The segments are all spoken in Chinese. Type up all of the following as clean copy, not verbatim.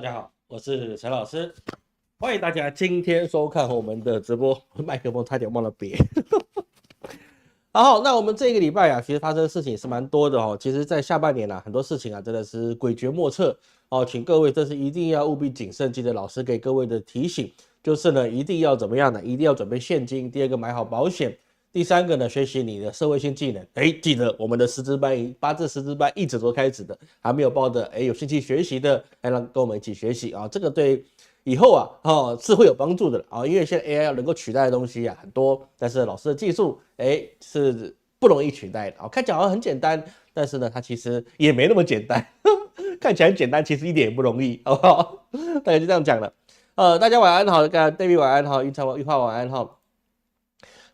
大家好，我是陈老师，欢迎大家今天收看我们的直播。麦克风差点忘了别。好，那我们这个礼拜啊，其实发生的事情也是蛮多的哦。其实，在下半年啊，很多事情啊，真的是诡谲莫测哦。请各位，这是一定要务必谨慎。记得老师给各位的提醒，就是呢，一定要怎么样呢？一定要准备现金。第二个，买好保险。第三个呢，学习你的社会性技能。记得我们的师资班、八字师资班一直都开始的，还没有报的，有兴趣学习的，来跟我们一起学习啊。这个对以后啊，是会有帮助的啊。因为现在 AI 能够取代的东西啊很多，但是老师的技术，是不容易取代的啊。看起来好像很简单，但是呢，它其实也没那么简单。看起来很简单，其实一点也不容易，好不好？大概就这样讲了。大家晚安好，David 晚安好，玉化晚安好。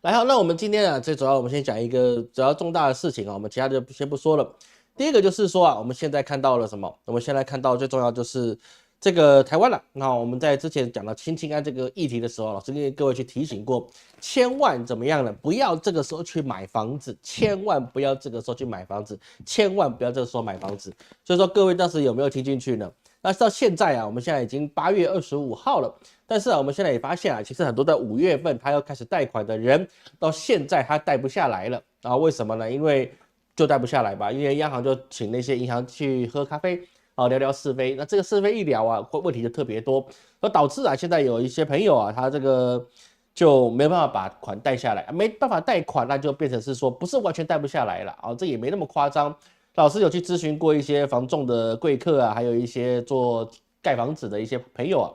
来好，那我们今天啊，最主要我们先讲一个主要重大的事情啊，我们其他就先不说了。第一个就是说啊，我们现在看到了什么？我们现在看到最重要就是这个台湾了。那我们在之前讲到亲亲安这个议题的时候，老师跟各位去提醒过，千万怎么样呢？不要这个时候去买房子，千万不要这个时候去买房子，千万不要这个时候买房子。所以说各位当时有没有听进去呢？那到现在啊，我们现在已经8月25号了，但是啊，我们现在也发现啊，其实很多在5月份他要开始贷款的人，到现在他贷不下来了啊？为什么呢？因为就贷不下来吧，因为央行就请那些银行去喝咖啡啊，聊聊是非。那这个是非一聊啊，问题就特别多，而导致啊，现在有一些朋友啊，他这个就没办法把款贷下来，没办法贷款，那就变成是说不是完全贷不下来了啊，这也没那么夸张。老师有去咨询过一些房仲的贵客啊，还有一些做盖房子的一些朋友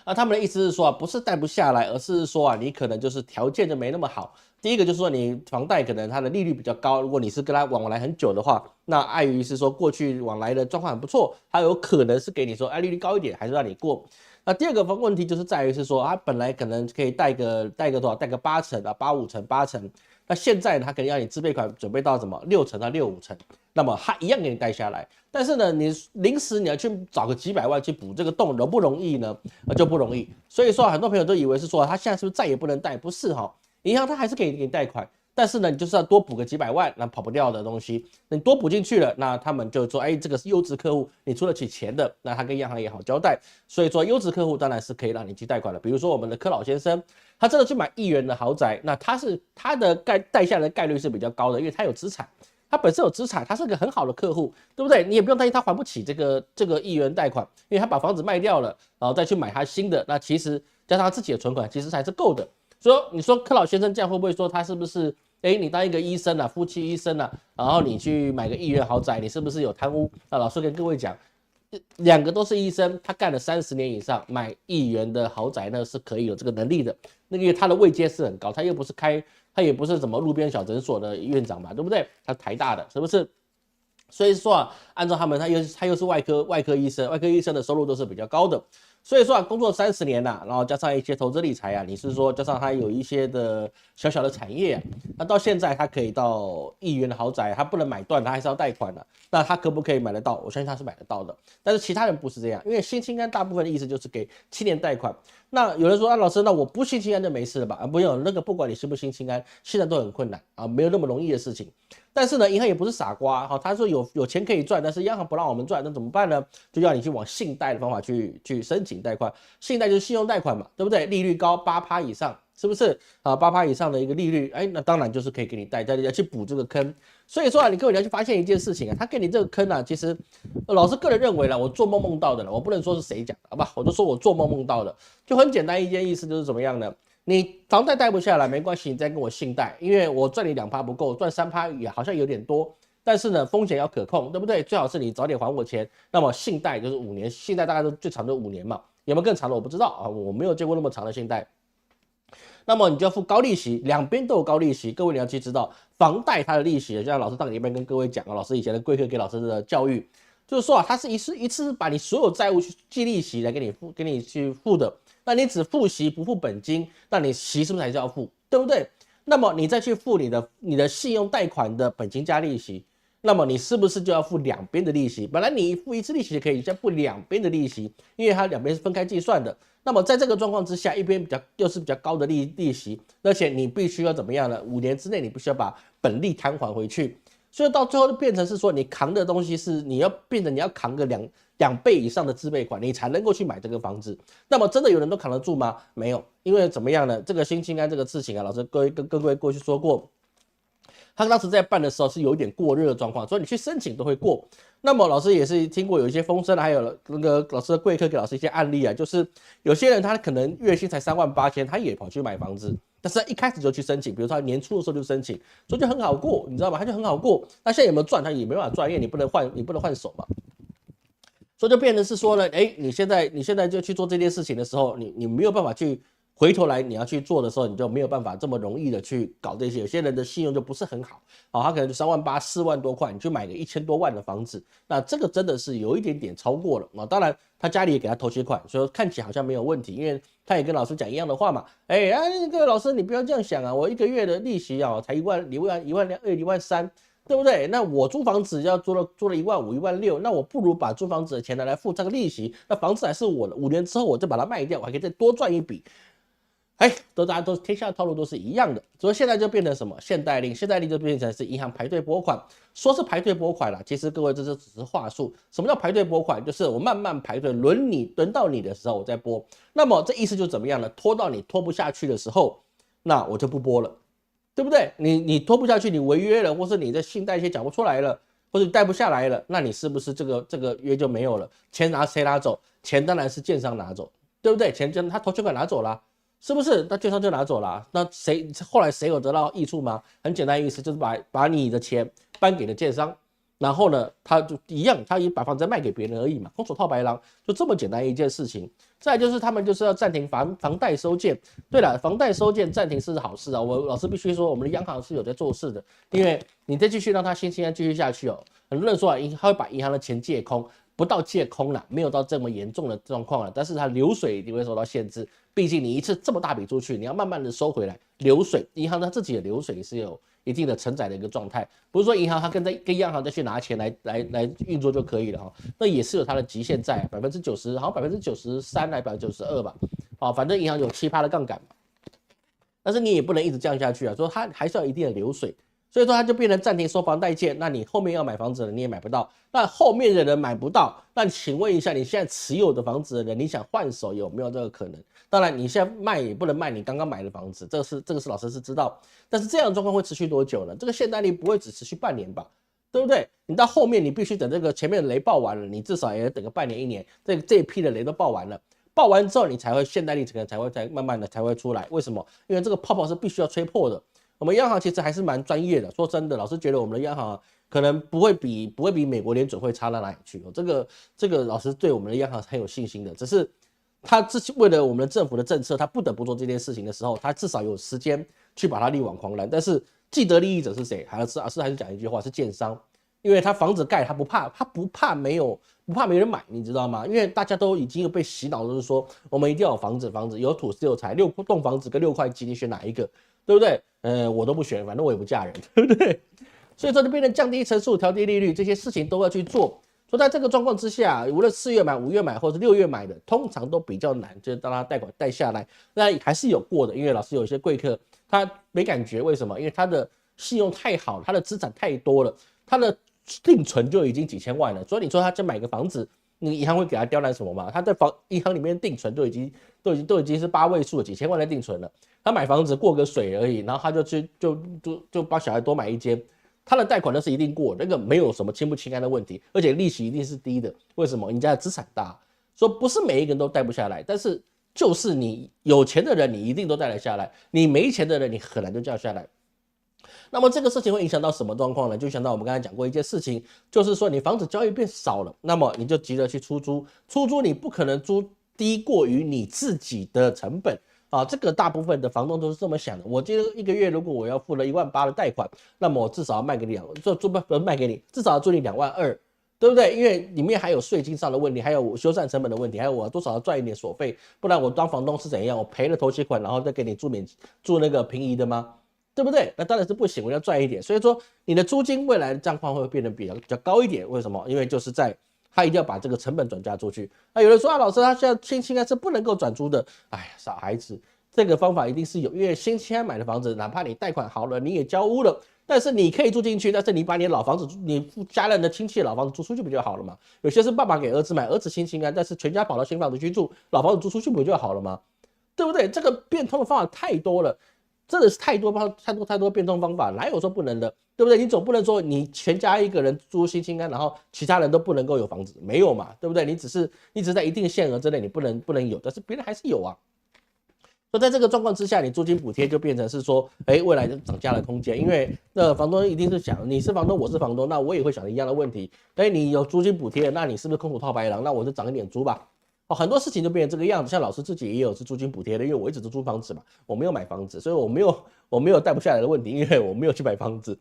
啊，他们的意思是说啊，不是贷不下来，而是说啊，你可能就是条件就没那么好。第一个就是说，你房贷可能它的利率比较高，如果你是跟他往来很久的话，那碍于是说过去往来的状况很不错，他有可能是给你说，利率高一点，还是让你过。那第二个问题就是在于是说，他本来可能可以贷个多少，贷个8成啊，85成、8成。那现在他可能要你自备款准备到什么6成到65成，那么他一样给你贷下来。但是呢，你临时你要去找个几百万去补这个洞，容不容易呢？就不容易。所以说很多朋友都以为是说他现在是不是再也不能贷？不是哈，银行他还是可以给你贷款。但是呢，你就是要多补个几百万，那跑不掉的东西，你多补进去了，那他们就说，这个是优质客户，你出得起钱的，那他跟央行也好交代。所以说，优质客户当然是可以让你去贷款的。比如说我们的柯老先生，他真的去买1元的豪宅，那他的贷下来的概率是比较高的，因为他有资产，他本身有资产，他是个很好的客户，对不对？你也不用担心他还不起这个1元贷款，因为他把房子卖掉了，然后再去买他新的，那其实加上他自己的存款，其实还是够的。所以你说柯老先生这样会不会说他是不是？你当一个医生啊，夫妻医生啊，然后你去买个1元豪宅，你是不是有贪污？那老师跟各位讲，2个都是医生，他干了30年以上，买1元的豪宅呢是可以有这个能力的。那因为他的位阶是很高，他又不是他也不是什么路边小诊所的院长嘛，对不对？他台大的，是不是？所以说啊，按照他们，他又是外科医生，外科医生的收入都是比较高的。所以说啊，工作30年然后加上一些投资理财啊，你是说加上他有一些的小小的产业那到现在他可以到1元的豪宅，他不能买断，他还是要贷款的。那他可不可以买得到？我相信他是买得到的。但是其他人不是这样，因为新青安大部分的意思就是给7年贷款。那有人说老师，那我不新青安就没事了吧？不用，那个不管你是不是新青安，现在都很困难啊，没有那么容易的事情。但是呢，银行也不是傻瓜，他说有钱可以赚，但是央行不让我们赚，那怎么办呢？就要你去往信贷的方法去申请贷款，信贷就是信用贷款嘛，对不对？利率高8%以上，是不是啊？8%以上的一个利率，那当然就是可以给你贷，要去补这个坑。所以说啊，各位你要去发现一件事情啊，他给你这个坑啊，其实老师个人认为了，我做梦到的了，我不能说是谁讲的，好吧？我就说我做梦到的，就很简单一件意思就是怎么样呢？你房贷贷不下来没关系，你再跟我信贷，因为我赚你2%不够，赚3%也好像有点多，但是呢风险要可控，对不对？最好是你早点还我钱。那么信贷就是5年，信贷大概都最长就5年嘛，有没有更长的我不知道啊，我没有见过那么长的信贷。那么你就要付高利息，两边都有高利息。各位你要去知道，房贷它的利息，就像老师上个礼拜跟各位讲啊，老师以前的贵客给老师的教育，就是说啊，它是一次把你所有债务去计利息来给你去付的。那你只付息不付本金，那你息是不是还是要付，对不对？那么你再去付你的信用贷款的本金加利息，那么你是不是就要付两边的利息？本来你付一次利息可以，再付两边的利息，因为它两边是分开计算的。那么在这个状况之下，一边又是比较高的利息，而且你必须要怎么样呢？5年之内你必须要把本利摊还回去。所以到最后就变成是说，你扛的东西是你要变成你要扛个两倍以上的自备款，你才能够去买这个房子。那么真的有人都扛得住吗？没有，因为怎么样呢？这个新青安这个事情啊，老师跟各位过去说过。他当时在办的时候是有一点过热的状况，所以你去申请都会过。那么老师也是听过有一些风声，还有那个老师的贵客给老师一些案例啊，就是有些人他可能月薪才38000，他也跑去买房子，但是他一开始就去申请，比如说他年初的时候就申请，所以就很好过，你知道吗？他就很好过。那现在有没有赚？他也没办法赚，因为你不能换手嘛。所以就变成是说呢，你现在就去做这件事情的时候，你没有办法去回头来你要去做的时候，你就没有办法这么容易的去搞这些。有些人的信用就不是很好，他可能就38000、4万多块，你去买个1000多万的房子，那这个真的是有一点点超过了啊。当然，他家里也给他头期款，所以看起来好像没有问题，因为他也跟老师讲一样的话嘛。那个老师你不要这样想啊，我1个月的利息啊才1万、1万2、1万3。对不对？那我租房子要租了1万5、1万6，那我不如把租房子的钱拿来付这个利息，那房子还是我的，5年之后我就把它卖掉，我还可以再多赚一笔。大家都天下的套路都是一样的，所以现在就变成什么？限贷令就变成是银行排队拨款，说是排队拨款啦，其实各位这只是话术。什么叫排队拨款？就是我慢慢排队，轮到你的时候我再拨。那么这意思就怎么样呢？拖到你拖不下去的时候，那我就不拨了。对不对？你拖不下去，你违约了，或是你的信贷一些缴不出来了，或者你贷不下来了，那你是不是这个约就没有了？钱谁拿走？钱当然是建商拿走，对不对？钱他头期款拿走了，是不是？那建商就拿走了，那后来谁有得到益处吗？很简单，意思就是把你的钱搬给了建商，然后呢，他就一样，他也把房子卖给别人而已嘛，空手套白狼，就这么简单一件事情。再来就是他们就是要暂停房贷收件。对了，房贷收件暂停是好事啊，我老师必须说，我们的央行是有在做事的，因为你再继续让它新青安继续下去很多人说他会把银行的钱借空，不到借空了，没有到这么严重的状况了，但是它流水一定会受到限制，毕竟你一次这么大笔出去，你要慢慢的收回来，流水，银行它自己的流水是有一定的承载的一个状态，不是说银行它跟央行再去拿钱来运作就可以了那也是有它的极限在，90%，好像93%来92%吧，反正银行有7%的杠杆嘛，但是你也不能一直降下去啊，所以它还是要一定的流水，所以说它就变成暂停收房贷件，那你后面要买房子的你也买不到，那后面的人买不到，那请问一下，你现在持有的房子的人，你想换手有没有这个可能？当然，你现在卖也不能卖你刚刚买的房子，这个是老师是知道，但是这样的状况会持续多久呢？这个限贷令不会只持续半年吧，对不对？你到后面你必须等这个前面的雷爆完了，你至少也等个半年1年，这一批的雷都爆完了，爆完之后你才会限贷令可能才慢慢的才会出来，为什么？因为这个泡泡是必须要吹破的。我们央行其实还是蛮专业的，说真的，老师觉得我们的央行可能不会比美国联准会差到哪里去这个老师对我们的央行是很有信心的，只是他为了我们的政府的政策，他不得不做这件事情的时候，他至少有时间去把它力挽狂澜。但是既得利益者是谁？还是讲一句话，是建商，因为他房子盖他不怕没人买，你知道吗？因为大家都已经有被洗脑，就是说我们一定要有房子有土是有财，6栋房子跟6块鸡，你选哪一个？对不对？我都不选，反正我也不嫁人，对不对？所以这就变成降低成数、调低利率这些事情都要去做。所以在这个状况之下，无论4月买、5月买或者6月买的，通常都比较难，就是当他贷款贷下来，那还是有过的。因为老师有一些贵客他没感觉，为什么？因为他的信用太好了，他的资产太多了，他的定存就已经几千万了。所以你说他就买个房子，你银行会给他刁难什么吗？他在银行里面定存都已经是8位数了，几千万的定存了。他买房子过个水而已，然后他就帮小孩多买一间，他的贷款那是一定过，那个没有什么清不清安的问题，而且利息一定是低的。为什么？你家的资产大，说不是每一个人都贷不下来，但是就是你有钱的人，你一定都贷得下来，你没钱的人，你很难就降下来。那么这个事情会影响到什么状况呢？就想到我们刚才讲过一件事情，就是说你房子交易变少了，那么你就急着去出租，你不可能租低过于你自己的成本。这个大部分的房东都是这么想的。我记得1个月如果我要付了1万8的贷款，那么我至少要卖给你卖给你，至少要租你2万2，对不对？因为里面还有税金上的问题，还有我修缮成本的问题，还有我多少要赚一点所费，不然我当房东是怎样？我赔了头期款，然后再给你住那个便宜的吗？对不对？那当然是不行，我要赚一点。所以说你的租金未来的状况会变得比较高一点。为什么？因为就是他一定要把这个成本转嫁出去。那有人说老师他现在新青安是不能够转租的。哎呀，傻孩子，这个方法一定是有，因为新青安买的房子，哪怕你贷款好了，你也交屋了，但是你可以住进去，但是你把你的老房子，你家人的亲戚的老房子租出去不就好了吗？有些是爸爸给儿子买，儿子心心安，但是全家跑到新房子去住，老房子租出去不就好了吗？对不对？这个变通的方法太多了，真的是太多变通方法，哪有说不能的？对不对？你总不能说你全家一个人住心心安，然后其他人都不能够有房子，没有嘛？对不对？你只是在一定限额之内，你不能有，但是别人还是有啊。所以在这个状况之下，你租金补贴就变成是说，未来就涨价的空间，因为那房东一定是想，你是房东，我是房东，那我也会想一样的问题，你有租金补贴，那你是不是空手套白狼？那我就涨一点租吧。很多事情就变成这个样子。像老师自己也有是租金补贴的，因为我一直都租房子嘛，我没有买房子，所以我没有贷不下来的问题，因为我没有去买房子。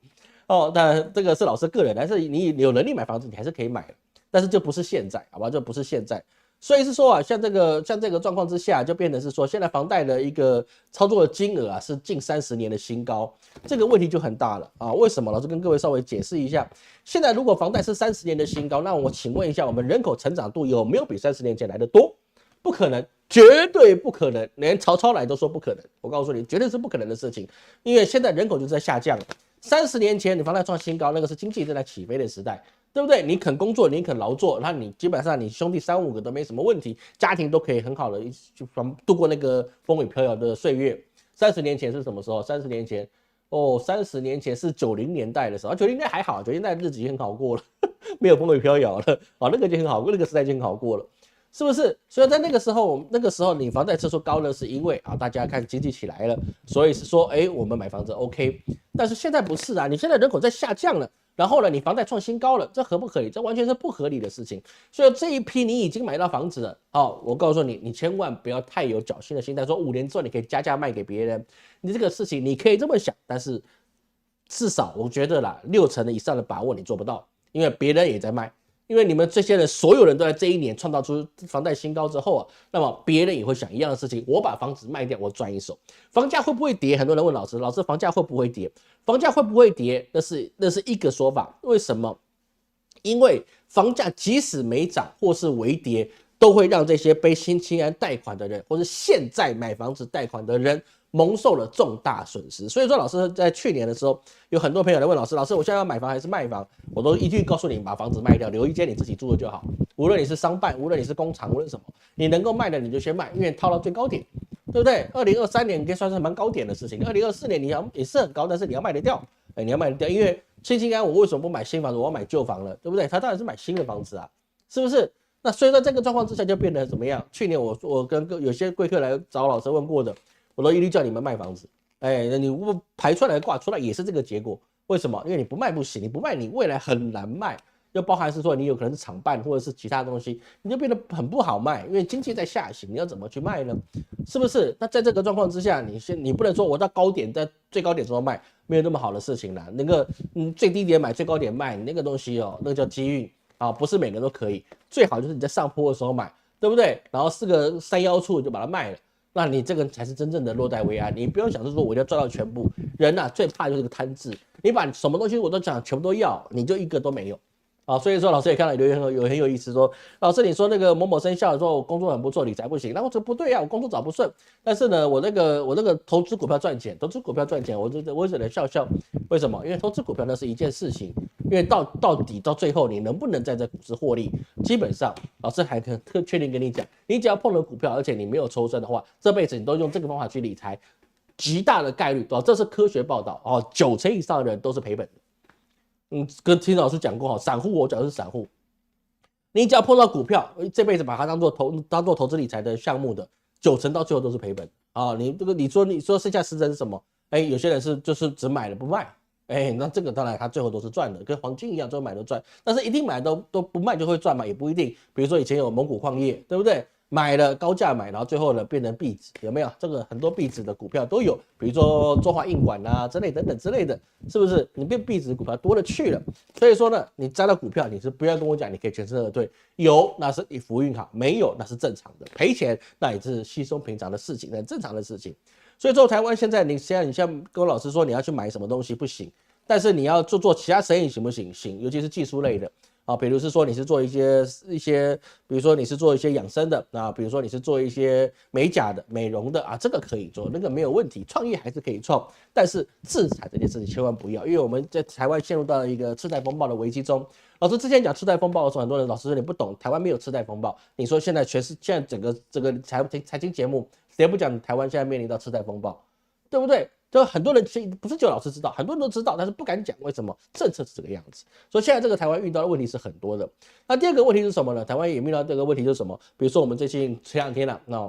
当然这个是老师个人，但是你有能力买房子，你还是可以买的，但是就不是现在，好吧？就不是现在。所以是说啊，像这个状况之下，就变成是说，现在房贷的一个操作的金额啊，是近30年的新高，这个问题就很大了啊。为什么？老师跟各位稍微解释一下。现在如果房贷是30年的新高，那我请问一下，我们人口成长度有没有比30年前来的多？不可能，绝对不可能，连曹操来都说不可能。我告诉你，绝对是不可能的事情，因为现在人口就在下降。30年前你房贷创新高，那个是经济正在起飞的时代。对不对？你肯工作，你肯劳作，那你基本上你兄弟3、5个都没什么问题，家庭都可以很好的度过那个风雨飘摇的岁月。30年前是什么时候？30年前，30年前是90年代的时候，90年代还好，90年代日子已经很好过了，没有风雨飘摇了，那个就很好过，那个时代就很好过了。是不是？所以在那个时候你房贷次数高呢，是因为大家看经济起来了，所以是说，我们买房子 OK。但是现在不是啊，你现在人口在下降了，然后呢，你房贷创新高了，这合不合理？这完全是不合理的事情。所以这一批你已经买到房子了，我告诉你，你千万不要太有侥幸的心态，说5年之后你可以加价卖给别人。你这个事情你可以这么想，但是至少我觉得啦，60%以上的把握你做不到，因为别人也在卖。因为你们这些人，所有人都在这一年创造出房贷新高之后啊，那么别人也会想一样的事情，我把房子卖掉，我赚一手。房价会不会跌？很多人问老师，房价会不会跌？房价会不会跌？那是一个说法。为什么？因为房价即使没涨或是微跌，都会让这些背新青安贷款的人，或是现在买房子贷款的人，蒙受了重大损失。所以说，老师在去年的时候，有很多朋友来问老师，我现在要买房还是卖房？我都一律告诉你，把房子卖掉，留一间你自己住的就好。无论你是商办，无论你是工厂，无论什么，你能够卖的你就先卖，因为套到最高点，对不对？2023年可以算是蛮高点的事情，2024年也是很高，但是你要卖得掉，你要卖得掉，因为新青安我为什么不买新房子，我要买旧房了，对不对？他当然是买新的房子啊，是不是？那所以在这个状况之下，就变得怎么样？去年我跟有些贵客来找老师问过的，我都一律叫你们卖房子。你排出来挂出来也是这个结果。为什么？因为你不卖不行，你不卖你未来很难卖，又包含是说你有可能是厂办或者是其他东西，你就变得很不好卖，因为经济在下行，你要怎么去卖呢？是不是？那在这个状况之下，你不能说我到高点，在最高点时候卖，没有那么好的事情啦。那个最低点买，最高点卖，你那个东西那个叫机运啊，不是每个人都可以。最好就是你在上坡的时候买，对不对？然后是个山腰处就把它卖了。那你这个才是真正的落袋为安，你不用想着说我一定要赚到全部。人最怕就是个贪字，你把什么东西我都讲全部都要，你就一个都没有。所以说老师也看到留言很有意思，说老师你说那个某某生肖说我工作很不错，理财不行，那我说不对啊，我工作找不顺，但是呢我那个投资股票赚钱，我只能笑笑。为什么？因为投资股票那是一件事情，因为到底到最后你能不能在这股市获利，基本上老师还可以确定跟你讲，你只要碰了股票，而且你没有抽身的话，这辈子你都用这个方法去理财，极大的概率这是科学报道90%以上的人都是赔本的。跟听老师讲过散户我讲的是散户，你只要碰到股票，这辈子把它当做投资理财的项目的，90%到最后都是赔本你说剩下10%是什么？有些人就是只买了不卖，那这个当然他最后都是赚的，跟黄金一样，最后买都赚。但是一定买都不卖就会赚嘛？也不一定。比如说以前有蒙古矿业，对不对？买了高价买，然后最后呢变成币值，有没有？这个很多币值的股票都有，比如说中华印管啊之类等等之类的，是不是？你变币值股票多了去了，所以说呢，你沾到股票，你是不要跟我讲你可以全身而退，有那是你福运好，没有那是正常的，赔钱那也是稀松平常的事情，很正常的事情。所以说台湾现在你像跟我老师说你要去买什么东西不行，但是你要做其他生意行不行？行，尤其是技术类的。啊，比如是说你是做一些，比如说你是做一些养生的啊，比如说你是做一些美甲的、美容的啊，这个可以做，那个没有问题，创业还是可以创，但是制裁这件事情千万不要，因为我们在台湾陷入到了一个次贷风暴的危机中。老师之前讲次贷风暴的时候，很多人老师说你不懂，台湾没有次贷风暴。你说现在现在整个这个财经节目，谁不讲台湾现在面临到次贷风暴，对不对？就很多人其实不是只有老师知道，很多人都知道，但是不敢讲，为什么？政策是这个样子。所以现在这个台湾遇到的问题是很多的。那第二个问题是什么呢？台湾也遇到这个问题是什么？比如说我们最近前两天啊，那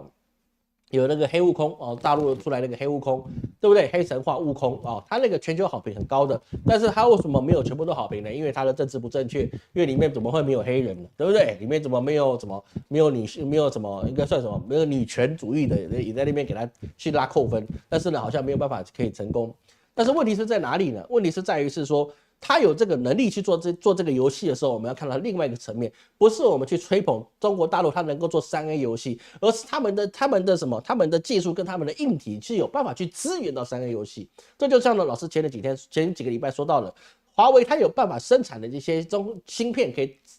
有那个黑悟空哦，大陆出来那个黑悟空，对不对？黑神话悟空哦，他那个全球好评很高的，但是他为什么没有全部都好评呢？因为他的政治不正确，因为里面怎么会没有黑人呢？对不对？里面怎么没有没有女性，没有什么应该算什么没有女权主义的也在那边给他去拉扣分，但是呢好像没有办法可以成功。但是问题是在哪里呢？问题是在于是说。他有这个能力去做这个游戏的时候，我们要看到另外一个层面，不是我们去吹捧中国大陆它能够做3A 游戏，而是他们的什么，他们的技术跟他们的硬体是有办法去支援到3A 游戏。这就像呢老师前几个礼拜说到了，华为它有办法生产的这些芯片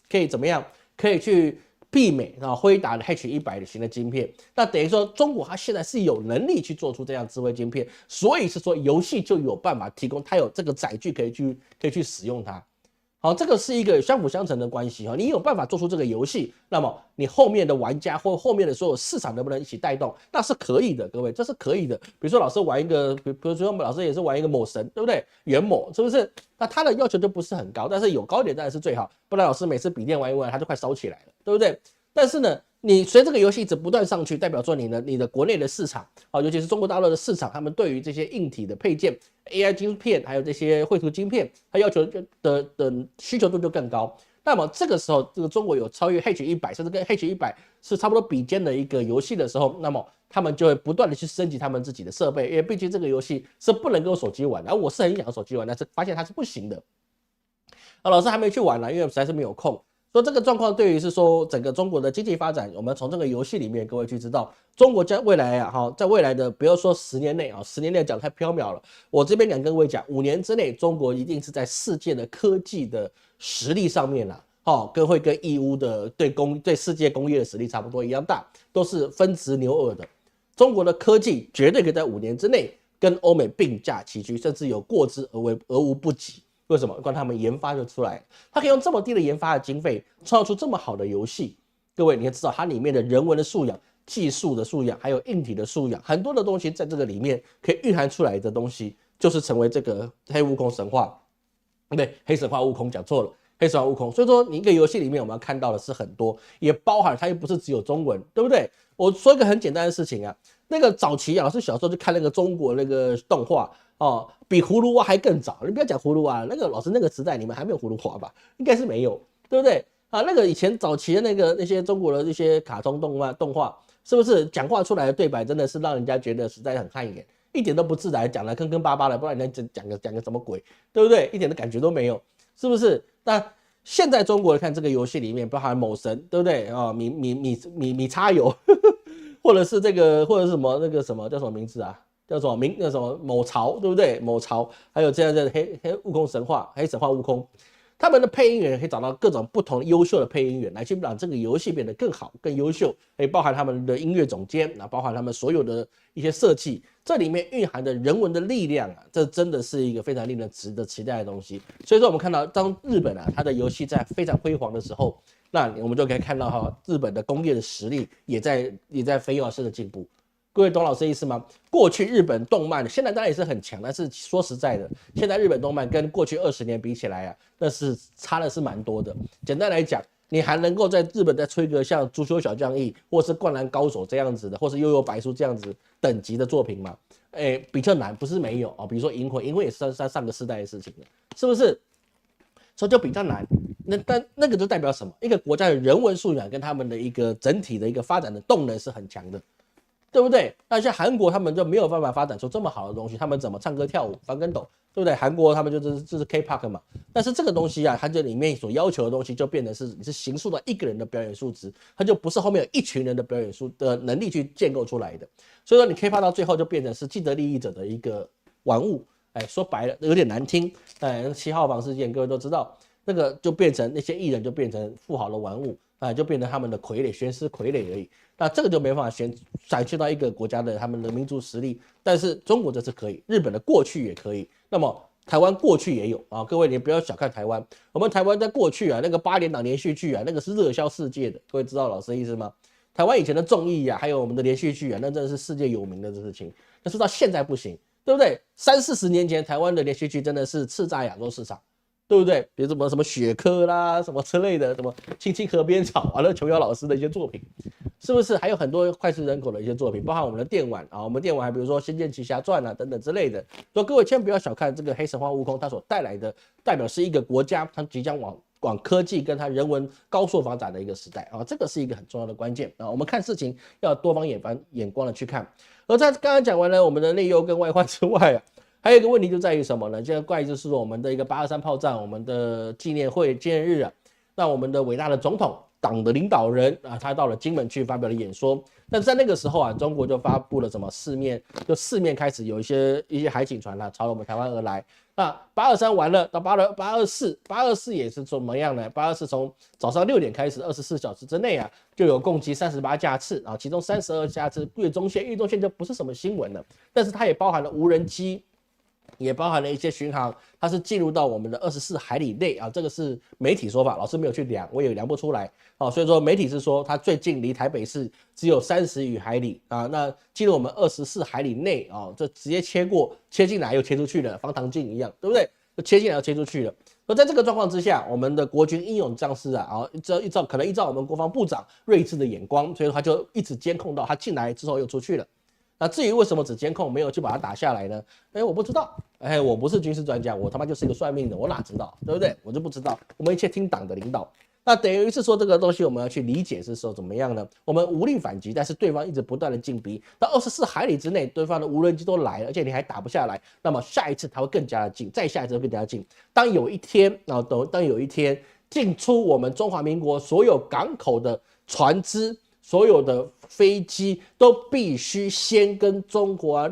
可以怎么样，可以去媲美辉达的 H100 型的晶片，那等于说中国它现在是有能力去做出这样智慧晶片，所以是说游戏就有办法提供，它有这个载具可以去使用它。好，这个是一个相辅相成的关系哈。你有办法做出这个游戏，那么你后面的玩家或后面的所有市场能不能一起带动，那是可以的，各位，这是可以的。比如说老师玩一个，比如说老师也是玩一个某神，对不对？元某是不是？那他的要求就不是很高，但是有高点当然是最好，不然老师每次笔电玩一玩，他就快烧起来了，对不对？但是呢，你随这个游戏一直不断上去，代表说你的国内的市场啊，尤其是中国大陆的市场，他们对于这些硬体的配件、AI 晶片，还有这些绘图晶片，它要求的需求度就更高。那么这个时候，这个中国有超越 H100，甚至跟 H100是差不多比肩的一个游戏的时候，那么他们就会不断的去升级他们自己的设备，因为毕竟这个游戏是不能够手机玩的，而我是很想要手机玩，但是发现它是不行的。老师还没去玩呢，因为实在是没有空。所以这个状况对于是说整个中国的经济发展，我们从这个游戏里面各位去知道，中国将未来啊，在未来的不要说10年内啊，10年内讲太缥缈了。我这边敢跟各位讲，5年之内，中国一定是在世界的科技的实力上面啊，会跟义乌的对世界工业的实力差不多一样大，都是分值牛耳的。中国的科技绝对可以在5年之内跟欧美并驾齐驱，甚至有过之而无不及。为什么？光他们研发就出来，他可以用这么低的研发的经费，创造出这么好的游戏。各位，你要知道它里面的人文的素养、技术的素养，还有硬体的素养，很多的东西在这个里面可以蕴含出来的东西，就是成为这个黑悟空神话，对，黑神话悟空讲错了。黑神话悟空，所以说你一个游戏里面我们要看到的是很多，也包含它又不是只有中文，对不对？我说一个很简单的事情啊，那个早期啊，老师小时候就看那个中国那个动画哦，比葫芦娃还更早。你不要讲葫芦娃，那个老师那个时代你们还没有葫芦娃吧？应该是没有，对不对？啊，那个以前早期的那些中国的一些卡通动画，是不是讲话出来的对白真的是让人家觉得实在很汗颜，一点都不自然，讲的坑坑巴巴的，不然人家讲个什么鬼，对不对？一点的感觉都没有。是不是？那现在中国看这个游戏里面包含某神，对不对啊？米叉油，或者是这个，或者是什么那个什么叫什么名字啊？叫什么那什么某巢，对不对？某巢，还有这样的黑悟空神话，黑神话悟空，他们的配音员可以找到各种不同优秀的配音员来去让这个游戏变得更好、更优秀，也包含他们的音乐总监，包含他们所有的一些设计。这里面蕴含的人文的力量啊，这真的是一个非常令人值得期待的东西。所以说，我们看到当日本啊，它的游戏在非常辉煌的时候，那我们就可以看到哈，日本的工业的实力也在飞跃式的进步。各位懂老师的意思吗？过去日本动漫现在当然也是很强，但是说实在的，现在日本动漫跟过去20年比起来啊，那是差的是蛮多的。简单来讲，你还能够在日本再吹个像足球小将翼，或是灌篮高手这样子的，或是悠悠白书这样子等级的作品嘛？比较难，不是没有哦。比如说银魂也是上个世代的事情了，是不是？所以就比较难。但那个就代表什么？一个国家的人文素养跟他们的一个整体的一个发展的动能是很强的。对不对？那像韩国他们就没有办法发展出这么好的东西，他们怎么唱歌跳舞翻跟斗，对不对？韩国他们就是 K-pop 嘛，但是这个东西啊，它这里面所要求的东西就变成是你是形塑到一个人的表演素质，它就不是后面有一群人的表演的能力去建构出来的。所以说你 K-pop 到最后就变成是既得利益者的一个玩物，说白了有点难听。7号房事件各位都知道，那个就变成那些艺人就变成富豪的玩物啊，就变成他们的傀儡、宣誓傀儡而已。那这个就没办法展现到一个国家的他们的民族实力。但是中国这次可以，日本的过去也可以，那么台湾过去也有啊。各位你不要小看台湾，我们台湾在过去啊，那个8连档连续剧啊，那个是热销世界的。各位知道老师的意思吗？台湾以前的综艺啊，还有我们的连续剧啊，那真的是世界有名的事情。但是到现在不行，对不对？30-40年前，台湾的连续剧真的是叱咤亚洲市场，对不对？比如什么雪珂啦，什么之类的，什么青青河边草啊，那琼瑶老师的一些作品，是不是？还有很多脍炙人口的一些作品，包含我们的电玩啊，我们电玩还比如说《仙剑奇侠传》啊等等之类的。所以各位千万不要小看这个黑神话悟空，它所带来的代表是一个国家，它即将往科技跟它人文高速发展的一个时代啊，这个是一个很重要的关键啊。我们看事情要多方眼光的去看。而在刚刚讲完了我们的内忧跟外患之外啊，还有一个问题就在于什么呢？这个怪就是说我们的一个823炮战，我们的纪念日啊，那我们的伟大的总统党的领导人啊，他到了金门去发表了演说。但是在那个时候啊，中国就发布了什么四面开始有一些海警船朝我们台湾而来。那823完了到824也是怎么样呢？824从早上6点开始，24小时之内啊，就有共计38架次啊，其中32架次越中线就不是什么新闻了，但是它也包含了无人机。也包含了一些巡航，它是进入到我们的24海里内啊，这个是媒体说法，老师没有去量，我也量不出来啊，所以说媒体是说它最近离台北市只有30余海里啊，那进入我们24海里内啊，这直接切进来又切出去了，防膛镜一样，对不对？就切进来又切出去了。而在这个状况之下，我们的国军英勇将士啊，可能依照我们国防部长睿智的眼光，所以他就一直监控到他进来之后又出去了。那至于为什么只监控没有去把它打下来呢？我不知道，我不是军事专家，我他妈就是一个算命的，我哪知道，对不对？我就不知道，我们一切听党的领导。那等于是说这个东西我们要去理解是说怎么样呢？我们无力反击，但是对方一直不断的进逼，到24海里之内，对方的无人机都来了，而且你还打不下来，那么下一次它会更加的近，再下一次会更加的近。当有一天进出我们中华民国所有港口的船只，所有的飞机都必须先跟中华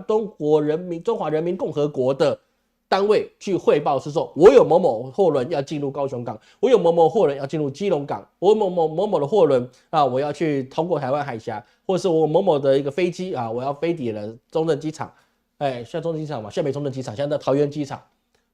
人民共和国的单位去汇报，是说我有某某货轮要进入高雄港，我有某某货轮要进入基隆港，我有某某的货轮啊，我要去通过台湾海峡，或是我某某的一个飞机啊，我要飞抵了中正机场，现在中正机场嘛，现在没中正机场，现在在桃园机场，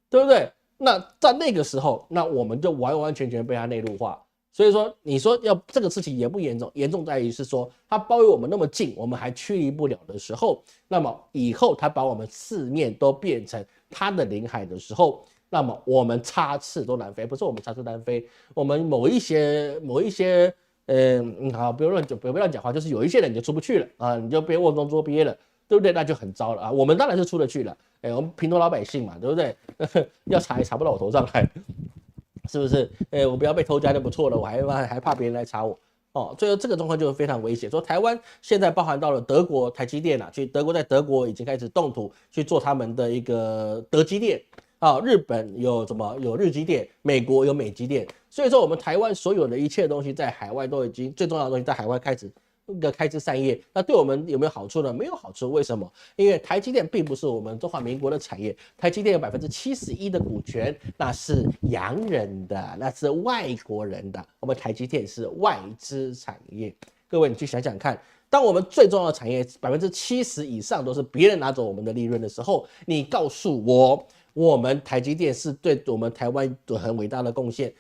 对不对？那在那个时候，那我们就完完全全被它内陆化。所以说，你说要这个事情严不严重？严重在于是说，它包围我们那么近，我们还驱离不了的时候，那么以后它把我们四面都变成它的领海的时候，那么我们插翅都难飞。不是我们插翅难飞，我们某一些，好，不要乱讲话，就是有一些人你就出不去了啊，你就被瓮中捉鳖了，对不对？那就很糟了啊。我们当然是出得去了，我们平头老百姓嘛，对不对？要查也查不到我头上来。是不是？我不要被偷家就不错了，我还怕别人来查我哦。所以这个状况就非常危险。说台湾现在包含到了德国台积电啊，在德国已经开始动土去做他们的一个德积电啊，日本有日积电，美国有美积电。所以说我们台湾所有的一切东西在海外都已经最重要的东西在海外开枝散叶，那对我们有没有好处呢？没有好处，为什么？因为台积电并不是我们中华民国的产业，台积电有71%的股权，那是洋人的，那是外国人的，我们台积电是外资产业。各位，你去想想看，当我们最重要的产业70%以上都是别人拿走我们的利润的时候，你告诉我们台积电是对我们台湾有很伟大的贡献，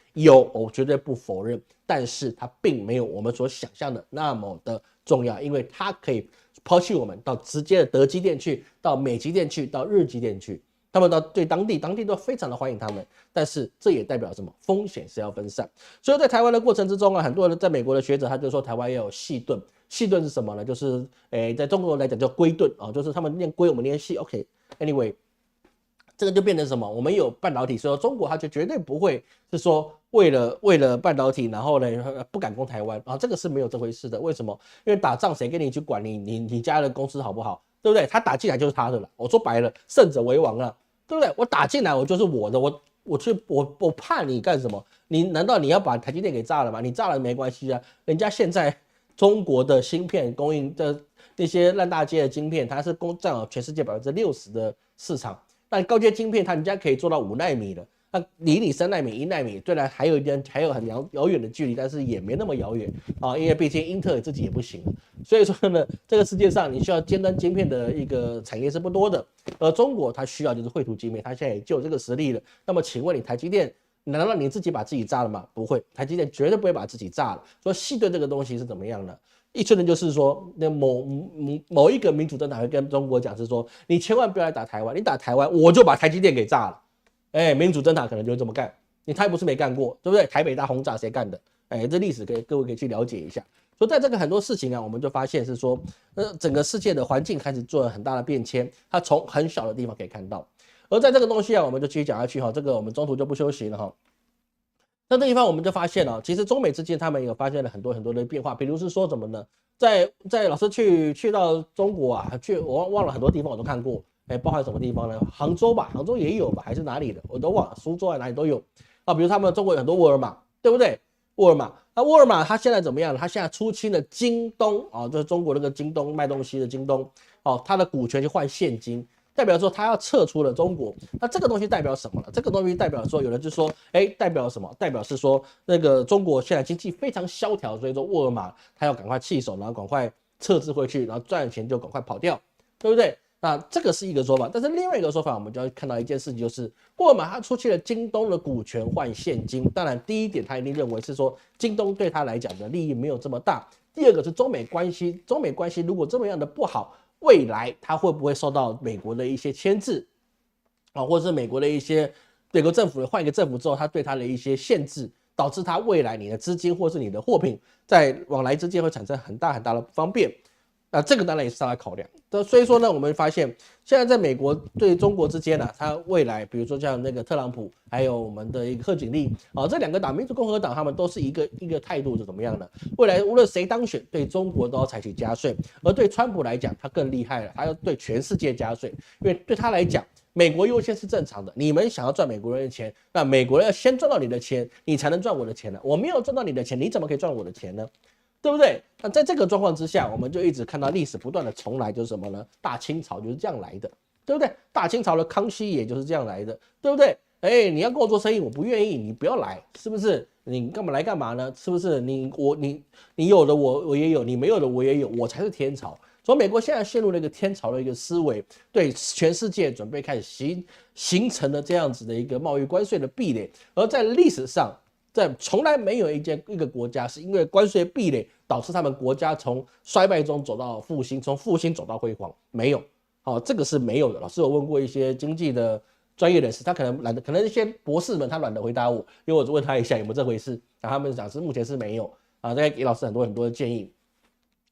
我绝对不否认，但是它并没有我们所想象的那么的重要，因为它可以抛弃我们到直接的德积电去，到美积电去，到日积电去，他们对当地都非常的欢迎他们，但是这也代表什么？风险是要分散。所以在台湾的过程之中啊，很多人在美国的学者他就说台湾要有细盾，细盾是什么呢？就是在中国来讲叫龟盾啊，就是他们念龟，我们念细。OK，anyway。这个就变成什么？我们有半导体，所以中国它就绝对不会是说为了半导体，然后呢不敢攻台湾啊，这个是没有这回事的。为什么？因为打仗谁跟你去管你家的公司好不好，对不对？他打进来就是他的了。我说白了，胜者为王了，对不对？我打进来我就是我的，我怕你干什么？难道你要把台积电给炸了吗？你炸了没关系啊，人家现在中国的芯片供应的那些烂大街的晶片，它是占有全世界60%的市场。但高阶晶片，人家可以做到5奈米了那离你3奈米、1奈米，虽然还有很遥远的距离，但是也没那么遥远啊，因为毕竟英特尔自己也不行了。所以说呢，这个世界上你需要尖端晶片的一个产业是不多的，而中国它需要就是绘图晶片，它现在也就有这个实力了。那么请问你台积电？难道你自己把自己炸了吗？不会，台积电绝对不会把自己炸了。说细对这个东西是怎么样呢？一村人就是说，那某一个民主政党会跟中国讲是说，你千万不要来打台湾，你打台湾我就把台积电给炸了。民主政党可能就会这么干，他也不是没干过，对不对？台北大轰炸谁干的？这历史各位可以去了解一下。所以在这个很多事情啊，我们就发现是说，整个世界的环境开始做了很大的变迁，它从很小的地方可以看到。而在这个东西啊，我们就继续讲下去哈，这个我们中途就不休息了哈。那这地方我们就发现其实中美之间他们有发现了很多的变化，比如是说什么呢？在老师去到中国啊，我忘了很多地方我都看过，包含什么地方呢？杭州吧，杭州也有吧，还是哪里的？我都忘了，苏州啊哪里都有啊。比如他们中国有很多沃尔玛，对不对？沃尔玛，那沃尔玛它现在怎么样呢？它现在出清了京东啊，就是中国那个京东卖东西的京东，它的股权去换现金。代表说他要撤出了中国，那这个东西代表什么呢？这个东西代表说，有人就说，代表什么？代表是说那个中国现在经济非常萧条，所以说沃尔玛他要赶快弃手，然后赶快撤资回去，然后赚钱就赶快跑掉，对不对？那这个是一个说法，但是另外一个说法，我们就要看到一件事情，就是沃尔玛他出去了京东的股权换现金。当然，第一点他一定认为是说京东对他来讲的利益没有这么大。第二个是中美关系如果这么样的不好，未来它会不会受到美国的一些牵制啊，或者是美国的一些美国政府换一个政府之后，它对它的一些限制，导致它未来你的资金或是你的货品在往来之间会产生很大的不方便。那这个当然也是他的考量。所以说呢，我们发现现在在美国对中国之间它未来比如说像那个特朗普，还有我们的一个贺锦丽这两个党，民主共和党他们都是一个态度是怎么样的？未来无论谁当选，对中国都要采取加税，而对川普来讲，他更厉害了，他要对全世界加税，因为对他来讲，美国优先是正常的。你们想要赚美国人的钱，那美国人要先赚到你的钱，你才能赚我的钱呢。我没有赚到你的钱，你怎么可以赚我的钱呢？对不对？那在这个状况之下，我们就一直看到历史不断的重来，就是什么呢？大清朝就是这样来的，对不对？大清朝的康熙也就是这样来的，对不对？你要跟我做生意，我不愿意，你不要来，是不是？你干嘛来干嘛呢？是不是？你有的我也有，你没有的我也有，我才是天朝。所以美国现在陷入了一个天朝的一个思维，对全世界准备开始形成了这样子的一个贸易关税的壁垒，而在历史上。从来没有一个国家是因为关税壁垒导致他们国家从衰败中走到复兴，从复兴走到辉煌，没有，这个是没有的。老师有问过一些经济的专业人士，他可能一些博士们他懒得回答我，因为我问他一下有没有这回事，他们讲是目前是没有大概给老师很多的建议，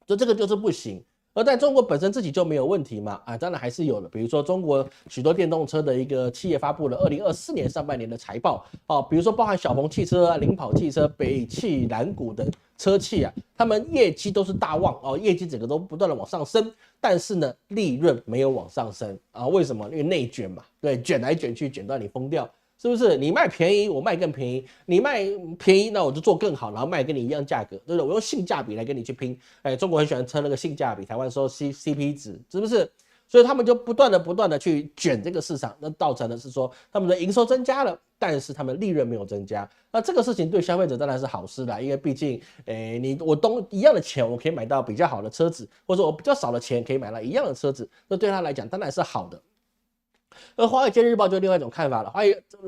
所以这个就是不行。而在中国本身自己就没有问题嘛？当然还是有的。比如说，中国许多电动车的一个企业发布了2024年上半年的财报比如说包含小鹏汽车领跑汽车、北汽、蓝谷等车企他们业绩都是大旺业绩整个都不断的往上升，但是呢，利润没有往上升为什么？因为内卷嘛，对，卷来卷去，卷到你疯掉。是不是？你卖便宜，我卖更便宜；你卖便宜，那我就做更好，然后卖跟你一样价格，对不对？我用性价比来跟你去拼。中国很喜欢称那个性价比，台湾说 CP 值，是不是？所以他们就不断的去卷这个市场，那造成的是说他们的营收增加了，但是他们利润没有增加。那这个事情对消费者当然是好事啦，因为毕竟，我一样的钱，我可以买到比较好的车子，或者我比较少的钱可以买到一样的车子，那对他来讲当然是好的。而《华尔街日报》就另外一种看法了。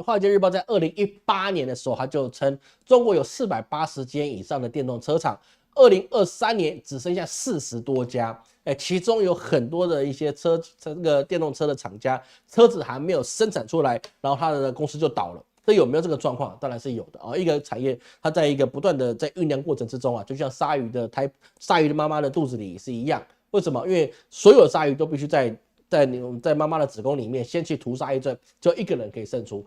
华尔街日报在2018年的时候，他就称中国有480间以上的电动车厂，2023年只剩下40多家。其中有很多的一些这个电动车的厂家，车子还没有生产出来，然后他的公司就倒了。这有没有这个状况？当然是有的一个产业，它在一个不断的在酝酿过程之中就像鲨鱼的妈妈的肚子里也是一样。为什么？因为所有鲨鱼都必须在妈妈的子宫里面先去屠杀一阵，就一个人可以胜出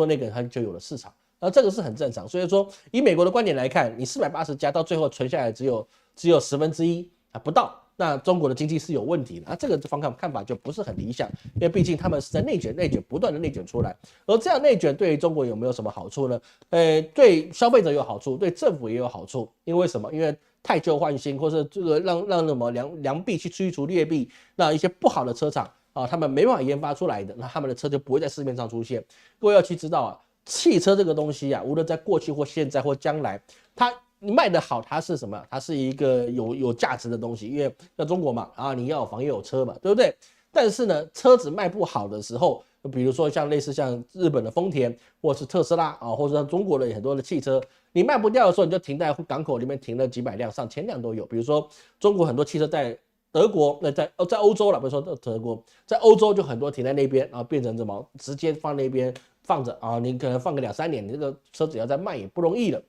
的那个人他就有了市场，这个是很正常。所以说，以美国的观点来看，你480家到最后存下来只有1/10不到，那中国的经济是有问题的。这个看法就不是很理想，因为毕竟他们是在内卷，不断的内卷出来。而这样内卷对于中国有没有什么好处呢？对消费者有好处，对政府也有好处。因为什么？因为汰旧换新，或是这个让什么良币去驱除劣币，那一些不好的车厂他们没办法研发出来的，那他们的车就不会在市面上出现。各位要去知道汽车这个东西啊，无论在过去或现在或将来，它你卖得好，它是什么？它是一个有价值的东西，因为在中国嘛，啊，你要有房又有车嘛，对不对？但是呢，车子卖不好的时候，比如说类似像日本的丰田，或是特斯拉啊，或者像中国的很多的汽车，你卖不掉的时候，你就停在港口里面停了几百辆、上千辆都有。比如说中国很多汽车在德国，在欧洲了，不是说德国，在欧洲就很多停在那边，然后变成什么，直接放那边放着啊，你可能放个2-3年，你这个车子要再卖也不容易了。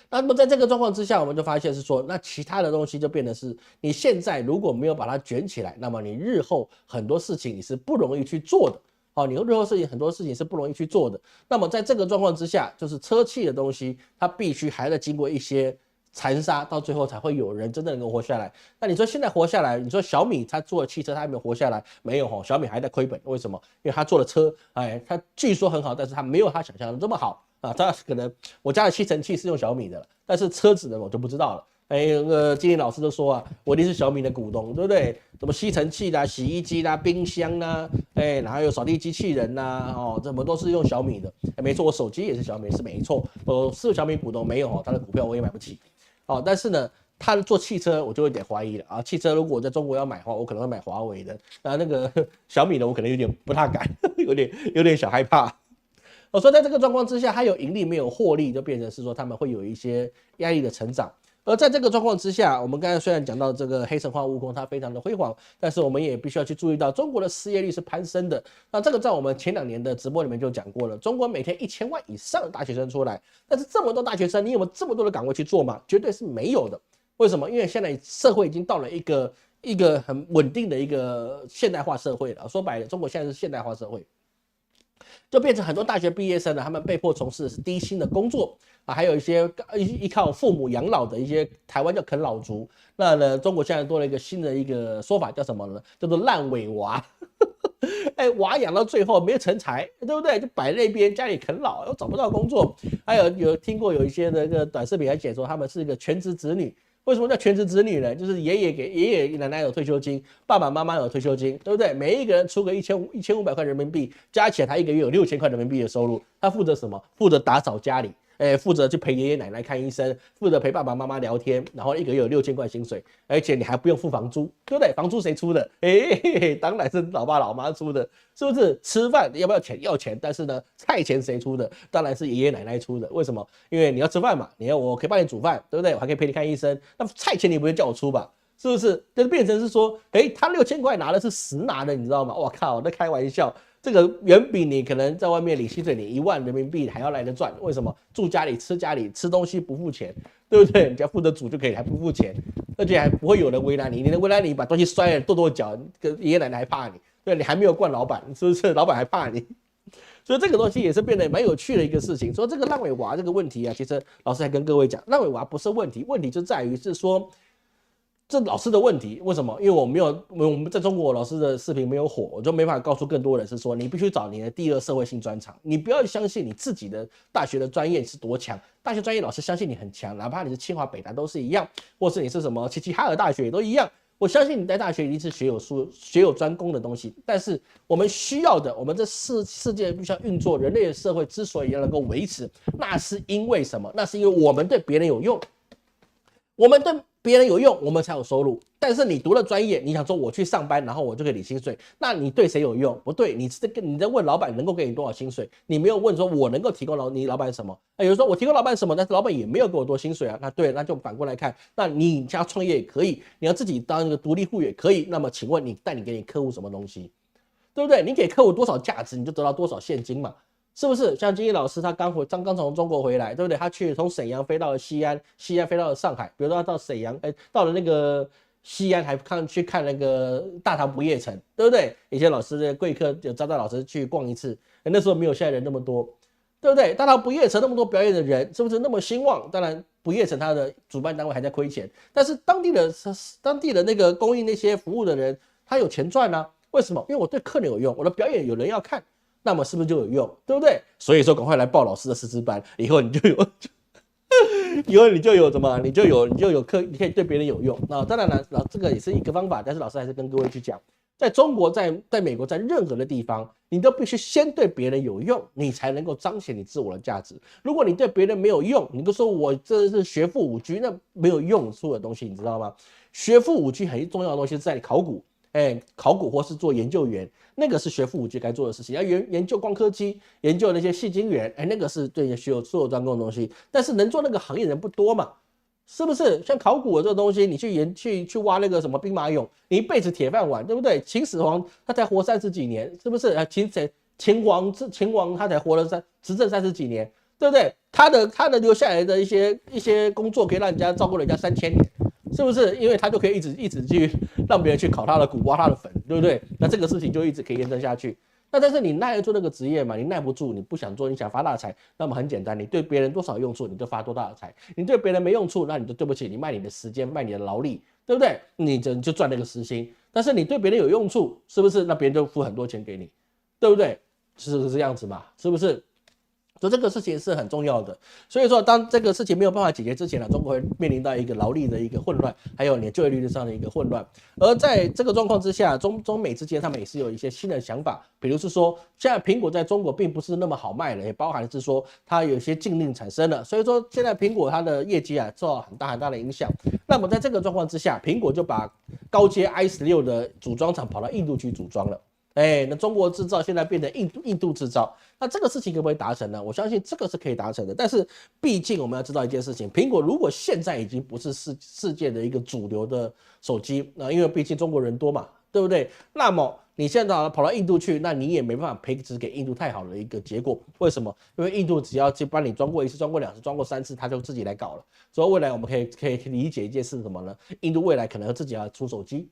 那么在这个状况之下，我们就发现是说，那其他的东西就变得是，你现在如果没有把它卷起来，那么你日后很多事情你是不容易去做的。好，你日后很多事情是不容易去做的。那么在这个状况之下，就是车企的东西，它必须还得经过一些残杀，到最后才会有人真正能够活下来。那你说现在活下来，你说小米他做的汽车，他还没有活下来？没有，小米还在亏本。为什么？因为他做的车，他据说很好，但是他没有他想象的这么好啊。他可能我家的吸尘器是用小米的了，但是车子的我就不知道了。金玲老师就说啊，我一定是小米的股东，对不对？什么吸尘器啦、洗衣机啦、冰箱啦，然后有扫地机器人啦，怎么都是用小米的。没错，我手机也是小米，是没错，我是小米股东，没有他的股票我也买不起。但是呢，他做汽车我就有点怀疑了啊。汽车如果我在中国要买的话，我可能会买华为的。那个小米的我可能有点不太敢，有点小害怕。所以在这个状况之下，它有盈利没有获利，就变成是说他们会有一些压力的成长。而在这个状况之下，我们刚才虽然讲到这个黑神话悟空它非常的辉煌，但是我们也必须要去注意到中国的失业率是攀升的。那这个在我们前2年的直播里面就讲过了，中国每天1000万以上的大学生出来，但是这么多大学生，你有没有这么多的岗位去做吗？绝对是没有的。为什么？因为现在社会已经到了一个很稳定的一个现代化社会了。说白了，中国现在是现代化社会。就变成很多大学毕业生呢，他们被迫从事的是低薪的工作啊，还有一些依靠父母养老的一些台湾叫啃老族。那呢，中国现在多了一个新的一个说法，叫什么呢？叫做烂尾娃。娃养到最后没有成才，对不对？就摆那边家里啃老，又找不到工作。还有听过有一些那个短视频还解说他们是一个全职子女。为什么叫全职子女呢？就是爷爷奶奶有退休金，爸爸妈妈有退休金，对不对？每一个人出个1500块人民币，加起来他一个月有6000块人民币的收入。他负责什么？负责打扫家里，负责去陪爷爷奶奶看医生，负责陪爸爸妈妈聊天，然后一个月有6000块薪水，而且你还不用付房租，对不对？房租谁出的？当然是老爸老妈出的，是不是？吃饭要不要钱？要钱，但是呢，菜钱谁出的？当然是爷爷奶奶出的。为什么？因为你要吃饭嘛，我可以帮你煮饭，对不对？我还可以陪你看医生，那菜钱你不会叫我出吧？是不是？就变成是说，他6000块拿的是实拿的，你知道吗？我靠，在开玩笑。这个远比你可能在外面领薪水你1万人民币还要来得赚。为什么？住家里吃东西不付钱，对不对？你只要负责煮就可以，还不付钱，而且还不会有人为难你。你能为难你把东西摔了跺脚，爷爷奶奶还怕你，对，你还没有惯老板，是不是？老板还怕你。所以这个东西也是变得蛮有趣的一个事情。说这个烂尾娃这个问题啊，其实老师还跟各位讲，烂尾娃不是问题，问题就在于是说。这老师的问题，为什么？因为我们在中国老师的视频没有火，我就没法告诉更多人是说，你必须找你的第2社会性专长，你不要相信你自己的大学的专业是多强，大学专业老师相信你很强，哪怕你是清华北大都是一样，或是你是什么齐齐哈尔大学也都一样，我相信你在大学一定是学有专攻的东西，但是我们需要的，我们这世界必须要运作，人类的社会之所以能够维持，那是因为什么？那是因为我们对别人有用，我们对别人有用，我们才有收入。但是你读了专业，你想说我去上班，然后我就可以领薪水，那你对谁有用？不对，你在问老板能够给你多少薪水，你没有问说我能够提供你老板什么？有人说我提供老板什么，但是老板也没有给我多薪水啊。那对，那就反过来看，那你家创业也可以，你要自己当一个独立户也可以。那么请问你带给你客户什么东西？对不对？你给客户多少价值，你就得到多少现金嘛。是不是像金毅老师他刚从中国回来，对不对？他从沈阳飞到了西安，西安飞到了上海。比如说他到沈阳，到了那个西安还去看那个大唐不夜城，对不对？以前老师的贵客有招待老师去逛一次，那时候没有现在人那么多，对不对？大唐不夜城那么多表演的人，是不是那么兴旺？当然不夜城他的主办单位还在亏钱，但是当地的那个供应那些服务的人，他有钱赚啊。为什么？因为我对客人有用，我的表演有人要看。那么是不是就有用，对不对？所以说赶快来报老师的师资班，以后你就有，以后你就有什么？你就有你可以对别人有用。那当然了，这个也是一个方法，但是老师还是跟各位去讲，在中国，在美国，在任何的地方，你都必须先对别人有用，你才能够彰显你自我的价值。如果你对别人没有用，你就说我这是学富五车，那没有用处的东西，你知道吗？学富五车很重要的东西是在考古，考古或是做研究员，那个是学富五车该做的事情。要研究光刻机，研究那些细晶圆，那个是对学有所有专攻的东西。但是能做那个行业人不多嘛。是不是像考古的这个东西，你去挖那个什么兵马俑，你一辈子铁饭碗，对不对？秦始皇他才活30几年，是不是？秦王他才活了执政30几年，对不对？他的留下来的一些工作，可以让人家照顾人家3000年，是不是？因为他就可以一直去让别人去考他的古，挖他的坟，对不对？那这个事情就一直可以延伸下去。那但是你耐得住那个职业嘛？你耐不住，你不想做，你想发大财，那么很简单，你对别人多少用处，你就发多大的财；你对别人没用处，那你就对不起，你卖你的时间，卖你的劳力，对不对？你就赚那个时薪。但是你对别人有用处，是不是？那别人就付很多钱给你，对不对？是这样子嘛？是不是？所以这个事情是很重要的，所以说当这个事情没有办法解决之前呢，中国会面临到一个劳力的一个混乱，还有你就业率上的一个混乱。而在这个状况之下，中美之间他们也是有一些新的想法，比如是说，现在苹果在中国并不是那么好卖了，也包含是说它有些禁令产生了，所以说现在苹果它的业绩受到很大的影响。那么在这个状况之下，苹果就把高阶 i16的组装厂跑到印度去组装了。那中国制造现在变成印度制造，那这个事情可不可以达成呢？我相信这个是可以达成的，但是毕竟我们要知道一件事情，苹果如果现在已经不是世界的一个主流的手机，因为毕竟中国人多嘛，对不对？那么你现在跑到印度去，那你也没办法培植给印度太好的一个结果。为什么？因为印度只要去帮你装过1次、装过2次、装过3次，他就自己来搞了。所以未来我们可以理解一件事是什么呢？印度未来可能自己要出手机。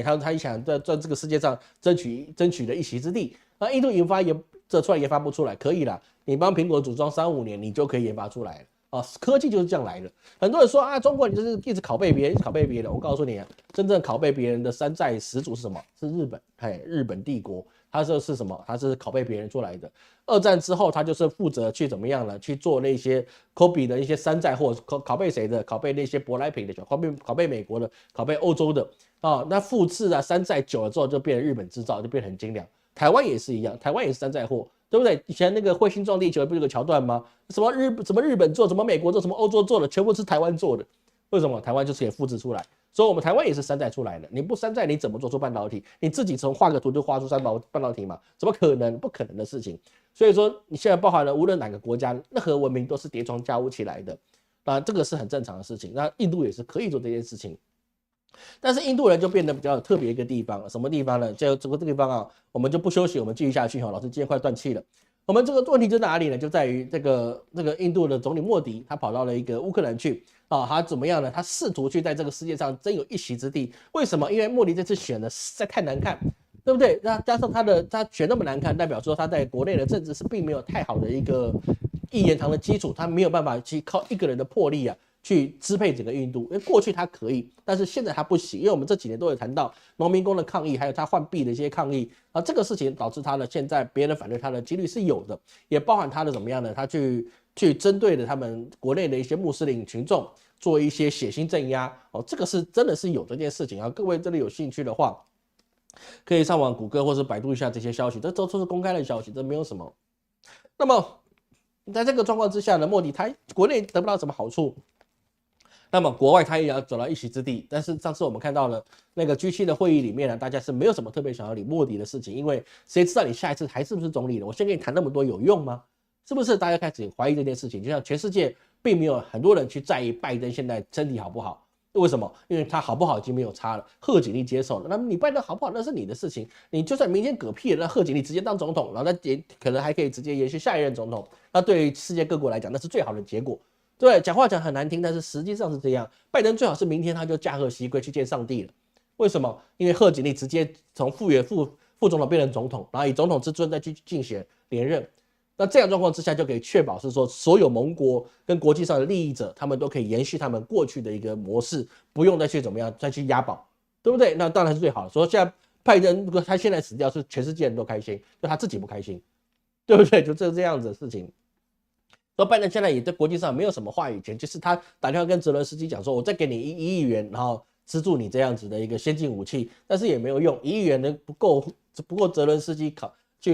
他想在这个世界上争取的一席之地，那印度这出来研发不出来，可以啦，你帮苹果组装3-5年，你就可以研发出来了啊！科技就是这样来的。很多人说啊，中国你就是一直拷贝别人，一直拷贝别人。我告诉你啊，真正拷贝别人的山寨始祖是什么？是日本，日本帝国，它是什么？它是拷贝别人出来的。2战之后，他就是负责去怎么样呢？去做那些 copy 的一些山寨，或者拷贝谁的？拷贝那些舶来品的，拷贝美国的，拷贝欧洲的。那复制啊山寨久了之后就变成日本制造，就变得很精良。台湾也是一样，台湾也是山寨货，对不对？以前那个彗星撞地球不是有个桥段吗？什么日本做，什么美国做，什么欧洲做的，全部是台湾做的。为什么？台湾就是也复制出来，所以我们台湾也是山寨出来的。你不山寨，你怎么做出半导体？你自己从画个图就画出半导体吗？怎么可能？不可能的事情。所以说，你现在包含了无论哪个国家，任何文明都是叠床架屋起来的，这个是很正常的事情。那印度也是可以做这件事情。但是印度人就变得比较特别一个地方了，什么地方呢？这个地方啊，我们就不休息，我们继续下去哈。老师今天快断气了。我们这个问题在哪里呢？就在于这个印度的总理莫迪，他跑到了一个乌克兰去啊，他怎么样呢？他试图去在这个世界上争有一席之地。为什么？因为莫迪这次选的实在太难看，对不对？那加上他选那么难看，代表说他在国内的政治是并没有太好的一个一言堂的基础，他没有办法去靠一个人的魄力啊。去支配整个印度，因为过去他可以，但是现在他不行，因为我们这几年都有谈到农民工的抗议，还有他换币的一些抗议，这个事情导致他呢，现在别人反对他的几率是有的，也包含他的怎么样呢？他去针对的他们国内的一些穆斯林群众做一些血腥镇压，这个是真的是有这件事情啊。各位这里有兴趣的话，可以上网谷歌或是百度一下这些消息，这都是公开的消息，这没有什么。那么在这个状况之下呢，莫迪他国内得不到什么好处。那么国外他也要走到一席之地，但是上次我们看到了那个 G7 的会议里面呢，大家是没有什么特别想要理莫迪的事情，因为谁知道你下一次还是不是总理呢？我先跟你谈那么多有用吗？是不是大家开始怀疑这件事情？就像全世界并没有很多人去在意拜登现在身体好不好，为什么？因为他好不好已经没有差了，贺锦丽接受了，那么你拜登好不好那是你的事情，你就算明天嗝屁了，那贺锦丽直接当总统，然后他可能还可以直接延续下一任总统，那对于世界各国来讲，那是最好的结果。对，讲话讲很难听，但是实际上是这样。拜登最好是明天他就驾鹤西归去见上帝了。为什么？因为贺锦丽直接从副总统变成总统，然后以总统之尊再去竞选连任。那这样状况之下，就可以确保是说，所有盟国跟国际上的利益者，他们都可以延续他们过去的一个模式，不用再去怎么样，再去押宝，对不对？那当然是最好的。所以现在拜登如果他现在死掉，是全世界人都开心，就他自己不开心，对不对？就这样子的事情。所以拜登现在也在国际上没有什么话语权，就是他打电话跟泽伦斯基讲说，我再给你1亿元，然后资助你这样子的一个先进武器，但是也没有用，1亿元呢不够泽伦斯基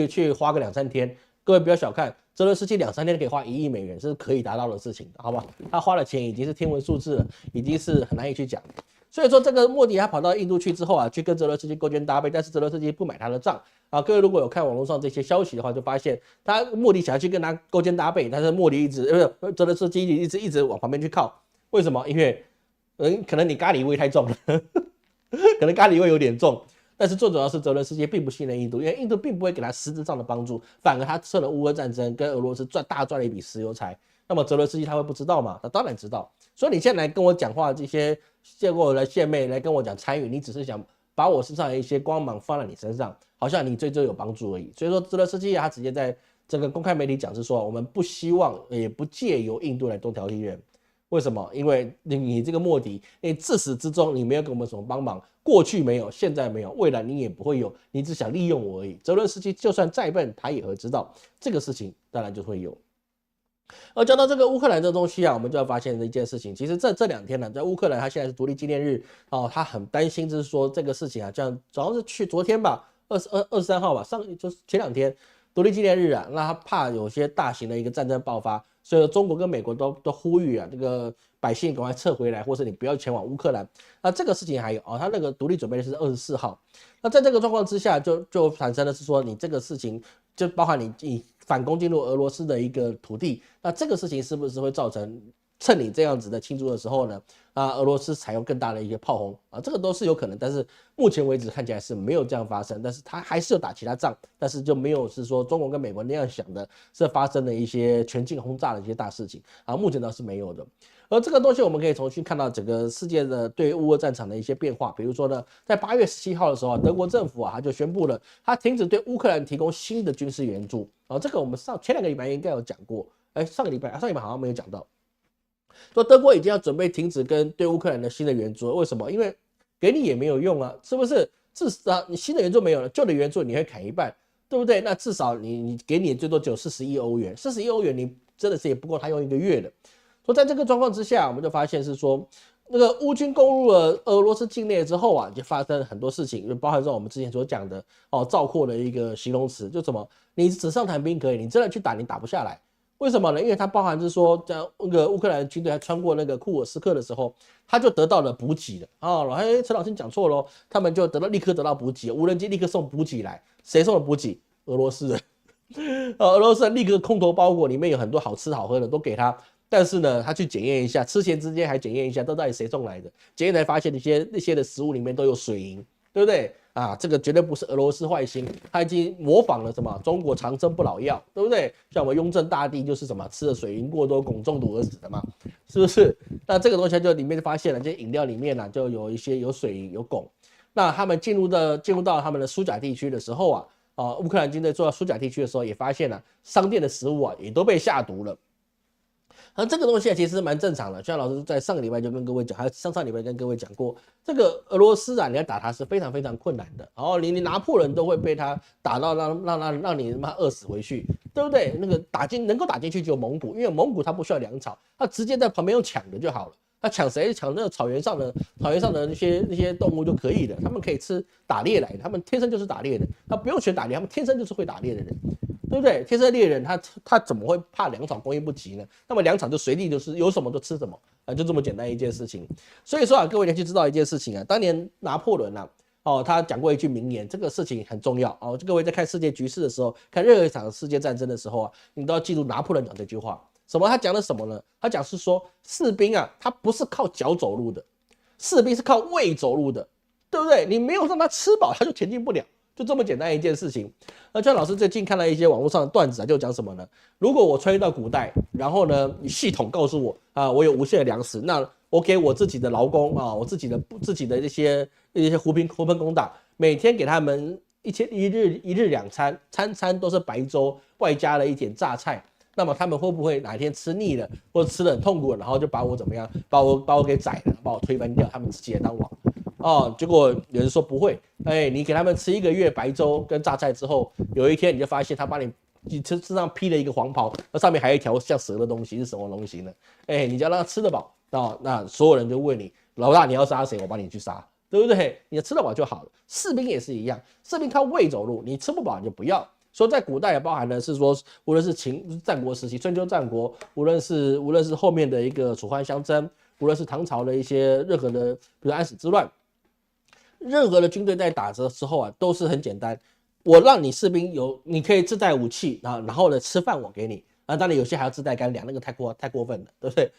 去花个2-3天。各位不要小看，泽伦斯基2-3天可以花1亿美元，是可以达到的事情，好吧？他花的钱已经是天文数字了，已经是很难以去讲。所以说，这个莫迪他跑到印度去之后啊，去跟泽伦斯基勾肩搭背，但是泽伦斯基不买他的账啊。各位如果有看网络上这些消息的话，就发现莫迪想要去跟他勾肩搭背，但是莫迪泽伦斯基一直往旁边去靠。为什么？因为可能你咖喱味太重了，可能咖喱味有点重。但是最主要是泽伦斯基并不信任印度，因为印度并不会给他实质上的帮助，反而他趁了乌俄战争跟俄罗斯大赚了一笔石油财。那么泽伦斯基他会不知道吗？他当然知道。所以你现在来跟我讲话，这些见过我的献媚来跟我讲参与，你只是想把我身上的一些光芒放在你身上，好像你对这有帮助而已。所以说泽伦斯基他直接在这个公开媒体讲是说，我们不希望也不借由印度来东条西人。为什么？因为你这个莫迪，你自始至终你没有给我们什么帮忙，过去没有，现在没有，未来你也不会有，你只想利用我而已。泽伦斯基就算再笨，他也会知道这个事情，当然就会有。而讲到这个乌克兰这东西啊，我们就要发现一件事情，其实这2天呢，在乌克兰，他现在是独立纪念日哦，他很担心，就是说这个事情啊，这样主要是昨天吧，23号吧，就是前2天独立纪念日啊，那他怕有些大型的一个战争爆发。所以中国跟美国都呼吁啊，这个百姓赶快撤回来，或是你不要前往乌克兰。那这个事情还有他那个独立准备日是24号。那在这个状况之下，就产生的是说，你这个事情就包含你反攻进入俄罗斯的一个土地，那这个事情是不是会造成趁你这样子的庆祝的时候呢，俄罗斯采用更大的一些炮轰啊，这个都是有可能，但是目前为止看起来是没有这样发生，但是他还是有打其他仗，但是就没有是说中国跟美国那样想的，是发生了一些全境轰炸的一些大事情啊，目前倒是没有的。而这个东西我们可以重新看到整个世界的对乌俄战场的一些变化，比如说呢，在8月17号的时候，德国政府他就宣布了，他停止对乌克兰提供新的军事援助啊，这个我们前2个礼拜应该有讲过，上个礼拜好像没有讲到。说德国已经要准备停止跟对乌克兰的新的援助，为什么？因为给你也没有用啊，是不是？至少你新的援助没有了，旧的援助你会砍一半，对不对？那至少你给你最多只有40亿欧元，40亿欧元你真的是也不够他用1个月的。所以在这个状况之下，我们就发现是说，那个乌军攻入了俄罗斯境内之后啊，就发生了很多事情，就包含上我们之前所讲的赵括的一个形容词，就什么你纸上谈兵可以，你真的去打你打不下来。为什么呢？因为它包含是说，在那个乌克兰军队还穿过那个库尔斯克的时候，他就得到了补给了啊。陈老师讲错了，他们就立刻得到补给，无人机立刻送补给来。谁送的补给？俄罗斯人。俄罗斯人立刻空投包裹，里面有很多好吃好喝的都给他。但是呢，他去检验一下，吃前之间还检验一下，到底谁送来的？检验才发现那些的食物里面都有水银，对不对？啊，这个绝对不是俄罗斯坏心，他已经模仿了什么中国长生不老药，对不对？像我们雍正大帝就是什么吃了水银过多汞中毒而死的嘛，是不是？那这个东西就里面就发现了，这些饮料里面呢就有一些有水银有汞。那他们进入到他们的苏甲地区的时候啊，乌克兰军队做到苏甲地区的时候，也发现了商店的食物啊也都被下毒了。而这个东西其实蛮正常的，像老师在上个礼拜就跟各位讲，还有上礼拜跟各位讲过，这个俄罗斯啊，你要打他是非常非常困难的。然后你拿破仑都会被他打到让你他妈饿死回去，对不对？那个能够打进去只有蒙古，因为蒙古他不需要粮草，他直接在旁边用抢的就好了。他抢谁？抢那个草原上的那些动物就可以了，他们可以吃打猎来的，他们天生就是打猎的，他不用学打猎，他们天生就是会打猎的人。对不对？天生猎人他怎么会怕粮草供应不及呢？那么粮草就随地就是有什么就吃什么啊，就这么简单一件事情。所以说啊，各位要去知道一件事情啊，当年拿破仑啊，他讲过一句名言，这个事情很重要哦。各位在看世界局势的时候，看任何一场世界战争的时候啊，你都要记住拿破仑讲这句话。什么？他讲的什么呢？他讲是说士兵啊，他不是靠脚走路的，士兵是靠胃走路的，对不对？你没有让他吃饱，他就前进不了。就这么简单一件事情。那姜老师最近看了一些网络上的段子啊，就讲什么呢？如果我穿越到古代，然后呢，系统告诉我啊，我有无限的粮食，那我给我自己的劳工啊，我自己的一些狐朋狗党，每天给他们一日2餐，餐餐都是白粥，外加了一点榨菜。那么他们会不会哪一天吃腻了，或者吃得很痛苦了，然后就把我怎么样，把我给宰了，把我推翻掉，他们自己来当王？结果有人说不会，你给他们吃1个月白粥跟榨菜之后，有一天你就发现他把你身上披了一个黄袍，那上面还有一条像蛇的东西，是什么东西呢？你就要让他吃得饱那所有人就问你，老大你要杀谁，我帮你去杀，对不对？你吃得饱就好了。士兵也是一样，士兵靠胃走路，你吃不饱你就不要。所以在古代也包含的是说，无论是战国时期、春秋战国，无论是后面的一个楚汉相争，无论是唐朝的一些任何的，比如安史之乱，任何的军队在打的时候啊，都是很简单，我让你士兵你可以自带武器，然后呢吃饭我给你。当然有些还要自带干粮，那个太过分了，对不对？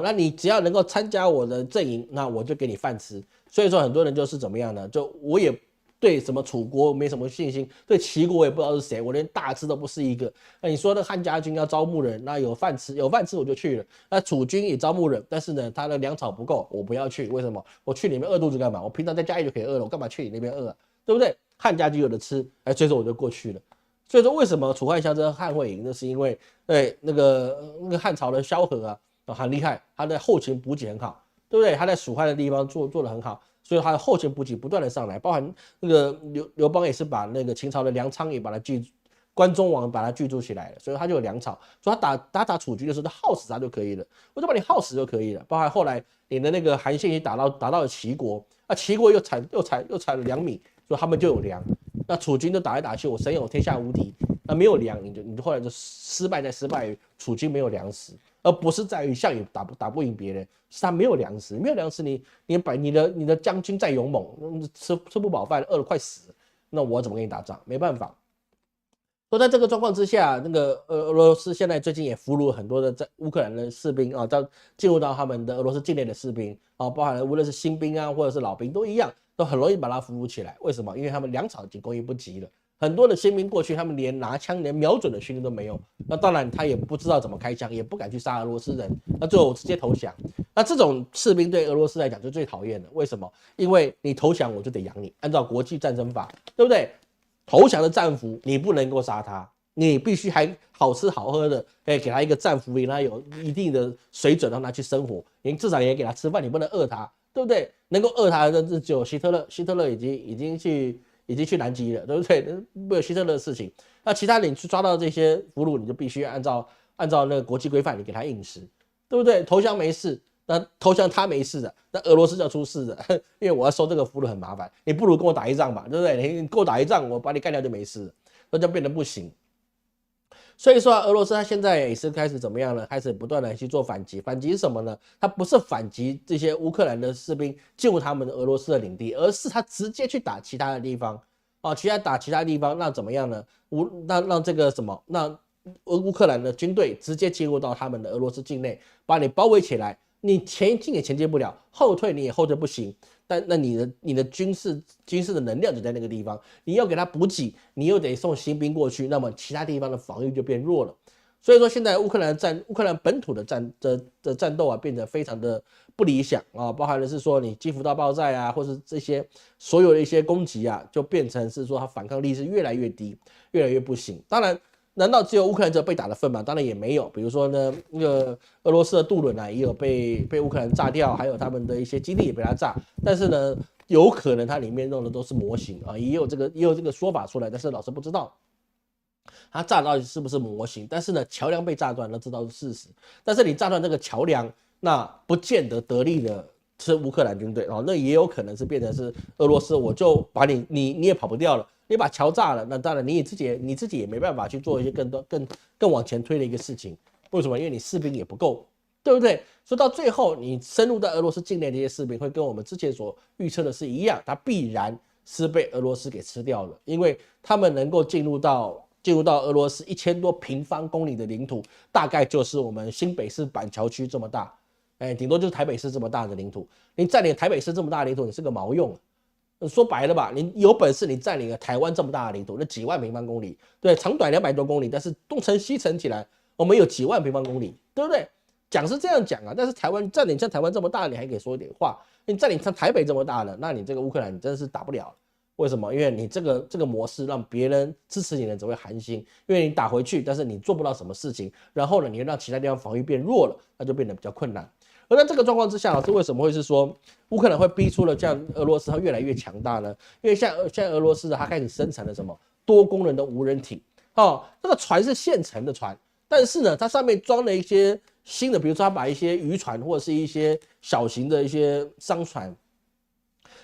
那你只要能够参加我的阵营，那我就给你饭吃。所以说很多人就是怎么样呢？就我也对什么楚国没什么信心，对齐国我也不知道是谁，我连大字都不是一个。那你说的汉家军要招募人，那有饭吃我就去了。那楚军也招募人，但是呢，他的粮草不够，我不要去。为什么？我去里面饿肚子干嘛？我平常在家里就可以饿了，我干嘛去你那边饿啊？对不对？汉家军有的吃，所以说我就过去了。所以说为什么楚汉相争汉会赢，那是因为那个汉朝的萧何很厉害，他的后勤补给很好，对不对？他在蜀汉的地方做得很好，所以他的后勤补给不断的上来，包含那个刘邦也是把那个秦朝的粮仓也把它关中王把它聚住起来了，所以他就有粮草，所以他打楚军的时候，他耗死他就可以了，我就把你耗死就可以了。包含后来你的那个韩信也打到了齐国，齐国又产了粮米，所以他们就有粮。那楚军就打来打去，我神勇天下无敌，那没有粮，你就后来就失败于楚军没有粮食，而不是在于项羽打不赢别人，是他没有粮食，没有粮食你的将军再勇猛，吃不饱饭，饿得快死，那我怎么跟你打仗？没办法。所以在这个状况之下，那个俄罗斯现在最近也俘虏很多的在乌克兰的士兵进入到他们的俄罗斯境内的士兵包含了无论是新兵或者是老兵都一样，都很容易把他俘虏起来。为什么？因为他们粮草已经供应不及了。很多的新兵过去，他们连拿枪、连瞄准的训练都没有。那当然，他也不知道怎么开枪，也不敢去杀俄罗斯人。那最后直接投降。那这种士兵对俄罗斯来讲就最讨厌的。为什么？因为你投降，我就得养你。按照国际战争法，对不对？投降的战俘，你不能够杀他，你必须还好吃好喝的，给他一个战俘，让他有一定的水准，让他去生活。你至少也给他吃饭，你不能饿他，对不对？能够饿他的只有希特勒，希特勒已经去南极了，对不对？没有希特勒的事情。那其他你去抓到这些俘虏，你就必须按照那个国际规范，你给他硬食，对不对？投降没事。那投降他没事的，那俄罗斯就要出事的，因为我要收这个俘虏很麻烦，你不如跟我打一仗吧，对不对？你跟我打一仗，我把你干掉就没事了，那就变得不行。所以说俄罗斯他现在也是开始怎么样呢？开始不断的去做反击，反击是什么呢？他不是反击这些乌克兰的士兵进入他们的俄罗斯的领地，而是他直接去打其他的地方打其他地方，那怎么样呢？让这个什么，那乌克兰的军队直接进入到他们的俄罗斯境内，把你包围起来。你前进也前进不了，后退你也后退不行，那你的军事的能量就在那个地方，你要给他补给，你又得送新兵过去，那么其他地方的防御就变弱了。所以说现在乌克兰本土的战斗变得非常的不理想包含的是说你基辅大爆炸或是这些所有的一些攻击就变成是说它反抗力是越来越低，越来越不行。当然。难道只有乌克兰这被打的份吗？当然也没有。比如说呢，那个俄罗斯的渡轮也有被乌克兰炸掉，还有他们的一些基地也被他炸。但是呢，有可能它里面用的都是模型也有这个说法出来，但是老师不知道它炸到底是不是模型。但是呢，桥梁被炸断，那知道是事实。但是你炸断这个桥梁，那不见得得利的是乌克兰军队那也有可能是变成是俄罗斯，我就把你也跑不掉了。你把桥炸了，那当然你自己也没办法去做一些更往前推的一个事情。为什么？因为你士兵也不够，对不对？所以到最后，你深入到俄罗斯境内的这些士兵，会跟我们之前所预测的是一样，他必然是被俄罗斯给吃掉了，因为他们能够进入到俄罗斯1000多平方公里的领土，大概就是我们新北市板桥区这么大，顶多就是台北市这么大的领土。你占领台北市这么大的领土，你是个毛用说白了吧，你有本事你占领了台湾这么大的领土，那几万平方公里，对，长短200多公里，但是东城西城起来，我们有几万平方公里，对不对？讲是这样讲但是台湾占领像台湾这么大，你还可以说一点话。你占领像台北这么大的，那你这个乌克兰你真的是打不了。为什么？因为你这个模式让别人支持你的人只会寒心，因为你打回去，但是你做不到什么事情，然后呢，你又让其他地方防御变弱了，那就变得比较困难。而在这个状况之下，老师为什么会是说乌克兰会逼出了这样俄罗斯它越来越强大呢？因为现在俄罗斯它开始生产了什么多功能的无人艇这个船是现成的船，但是呢，它上面装了一些新的，比如说他把一些渔船或者是一些小型的一些商船，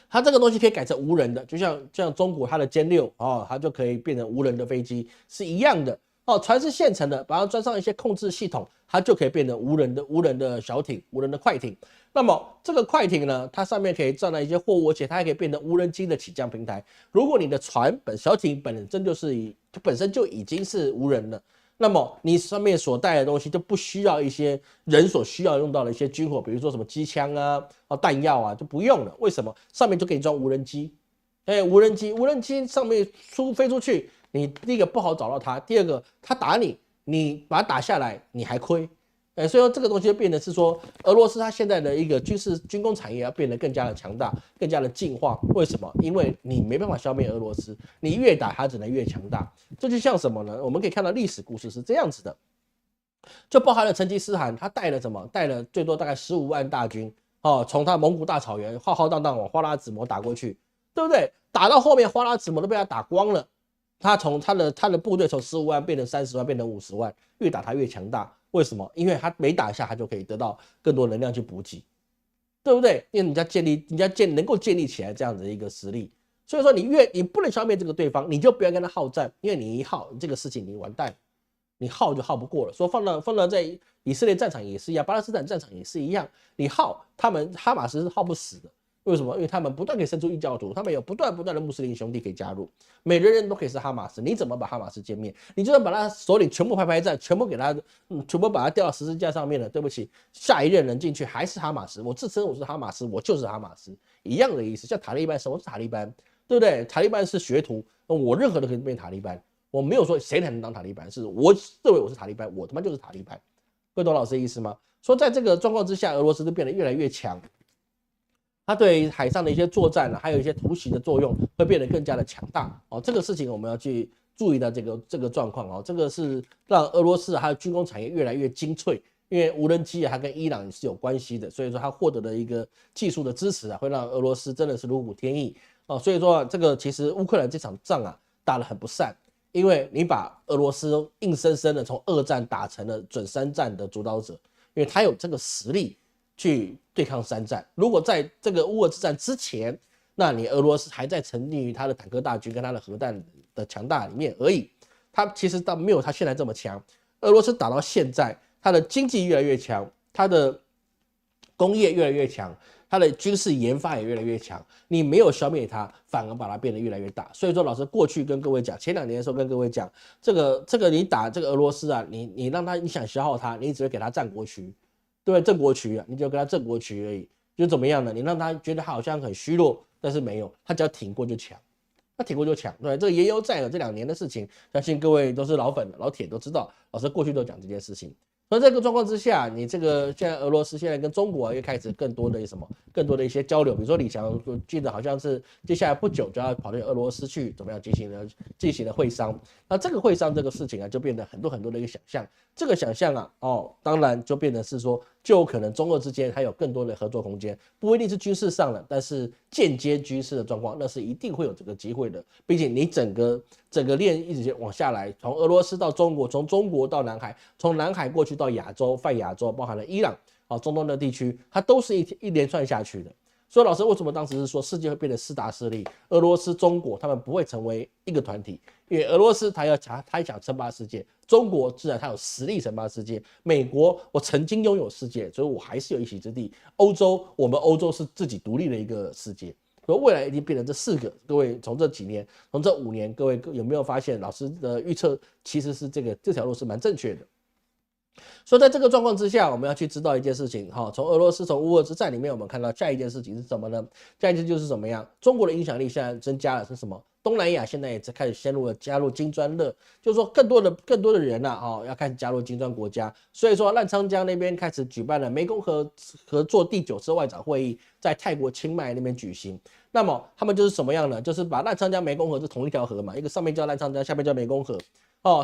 它这个东西可以改成无人的，就像中国它的歼6哦，它就可以变成无人的飞机是一样的哦。船是现成的，把它装上一些控制系统，它就可以变成无人的小艇、无人的快艇。那么这个快艇呢，它上面可以装了一些货物，而且它还可以变成无人机的起降平台。如果你的小艇本身就已经是无人了。那么你上面所带的东西就不需要一些人所需要用到的一些军火，比如说什么机枪啊、弹药啊，就不用了。为什么？上面就可以装无人机。无人机上面飞出去，你第一个不好找到它，第二个它打你，你把它打下来，你还亏。所以说这个东西就变得是说，俄罗斯它现在的一个军工产业要变得更加的强大，更加的进化。为什么？因为你没办法消灭俄罗斯，你越打它只能越强大。这就像什么呢？我们可以看到历史故事是这样子的，就包含了成吉思汗，他带了什么？带了最多大概15万大军哦，从他蒙古大草原浩浩荡荡往花剌子模打过去，对不对？打到后面花剌子模都被他打光了，他从他的部队从15万变成30万，变成50万，越打他越强大。为什么？因为他每打一下，他就可以得到更多能量去补给，对不对？因为人家能够建立起来这样的一个实力，所以说你不能消灭这个对方，你就不要跟他耗战，因为你一耗，这个事情你完蛋，你耗就耗不过了。说放到在以色列战场也是一样，巴勒斯坦战场也是一样，你耗他们哈马斯是耗不死的。为什么？因为他们不断可以生出异教徒，他们有不断的穆斯林兄弟可以加入，每个人都可以是哈马斯。你怎么把哈马斯歼灭？你就算把他首领全部排战，全部给他，全部把他吊到十字架上面了。对不起，下一任人进去还是哈马斯。我自称我是哈马斯，我就是哈马斯，一样的意思。像塔利班，什么是塔利班？对不对？塔利班是学徒，我任何都可以变塔利班。我没有说谁才能当塔利班，是我认为我是塔利班，我他妈就是塔利班。各位懂老师的意思吗？说在这个状况之下，俄罗斯就变得越来越强。它对海上的一些作战还有一些突袭的作用，会变得更加的强大哦。这个事情我们要去注意到这个状况哦。这个是让俄罗斯还有军工产业越来越精粹，因为无人机它跟伊朗是有关系的，所以说它获得的一个技术的支持会让俄罗斯真的是如虎添翼哦。所以说这个其实乌克兰这场仗打得很不善，因为你把俄罗斯硬生生的从2战打成了准3战的主导者，因为他有这个实力去对抗3战。如果在这个乌俄之战之前，那你俄罗斯还在沉溺于他的坦克大军跟他的核弹的强大里面而已，他其实倒没有他现在这么强。俄罗斯打到现在，他的经济越来越强，他的工业越来越强，他的军事研发也越来越强。你没有消灭他，反而把它变得越来越大。所以说，老师过去跟各位讲，前2年的时候跟各位讲，这个你打这个俄罗斯你让他，你想消耗他，你只会给他战国渠。对，郑国渠你就跟他郑国渠而已，就怎么样呢？你让他觉得他好像很虚弱，但是没有，他只要挺过就强，他挺过就强。对，这个言犹在耳，这2年的事情，相信各位都是老粉老铁都知道，老师过去都讲这件事情。而这个状况之下，你这个现在俄罗斯现在跟中国又开始更多的一些交流，比如说李强，我记得好像是接下来不久就要跑到俄罗斯去，怎么样进行了会商。那这个会商这个事情就变得很多的一个想象。这个想象当然就变成是说，就有可能中俄之间还有更多的合作空间，不一定是军事上的，但是间接军事的状况，那是一定会有这个机会的。毕竟你整个链一直往下来，从俄罗斯到中国，从中国到南海，从南海过去到亚洲、泛亚洲，包含了伊朗中东的地区，它都是一连串下去的。所以老师为什么当时是说世界会变成4大势力，俄罗斯、中国他们不会成为一个团体？因为俄罗斯他想称霸世界，中国自然他有实力称霸世界，美国我曾经拥有世界，所以我还是有一席之地。我们欧洲是自己独立的一个世界，所以未来一定变成这4个。各位从这几年，从这5年，各位有没有发现老师的预测其实是这条路是蛮正确的？所以在这个状况之下，我们要去知道一件事情从俄罗斯从乌俄之战里面，我们看到下一件事情是什么呢？下一件就是怎么样？中国的影响力现在增加了是什么？东南亚现在也在开始加入金砖热，就是说更多的人要开始加入金砖国家。所以说澜沧江那边开始举办了湄公河合作第9次外长会议，在泰国清迈那边举行。那么他们就是什么样呢？就是把澜沧江湄公河是同一条河嘛，一个上面叫澜沧江，下面叫湄公河。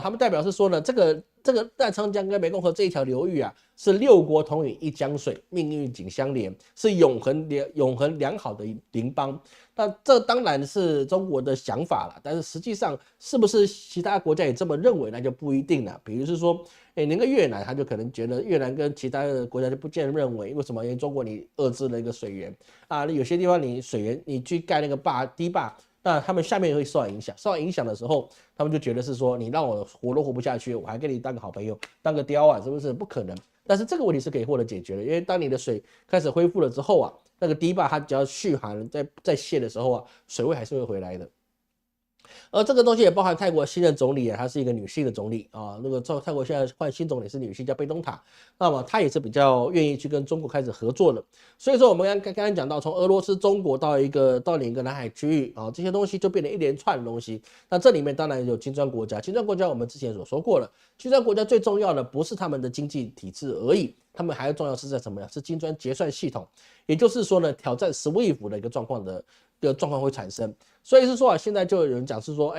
他们代表是说呢，这个大长江跟湄公河这一条流域啊，是6国同饮一江水，命运紧相连，是永恒良好的邻邦。那这当然是中国的想法了，但是实际上是不是其他国家也这么认为，那就不一定了。比如是说，那个越南他就可能觉得越南跟其他的国家就不见认为，为什么？因为中国你遏制了一个水源啊，有些地方你水源你去盖那个堤坝。那他们下面会受到影响，受到影响的时候，他们就觉得是说，你让我活都活不下去，我还跟你当个好朋友，当个雕啊，是不是？不可能。但是这个问题是可以获得解决的，因为当你的水开始恢复了之后啊，那个堤坝它只要续航在泄的时候啊，水位还是会回来的。而这个东西也包含泰国新任总理啊，她是一个女性的总理啊。那个泰国现在换新总理是女性，叫贝东塔。那么她也是比较愿意去跟中国开始合作的。所以说我们刚刚讲到，从俄罗斯、中国到另一个南海区域啊，这些东西就变成一连串的东西。那这里面当然有金砖国家，金砖国家我们之前所说过了，金砖国家最重要的不是他们的经济体制而已，他们还要重要是在什么呀？是金砖结算系统，也就是说呢，挑战 SWIFT 的一个状况会产生。所以是说啊，现在就有人讲是说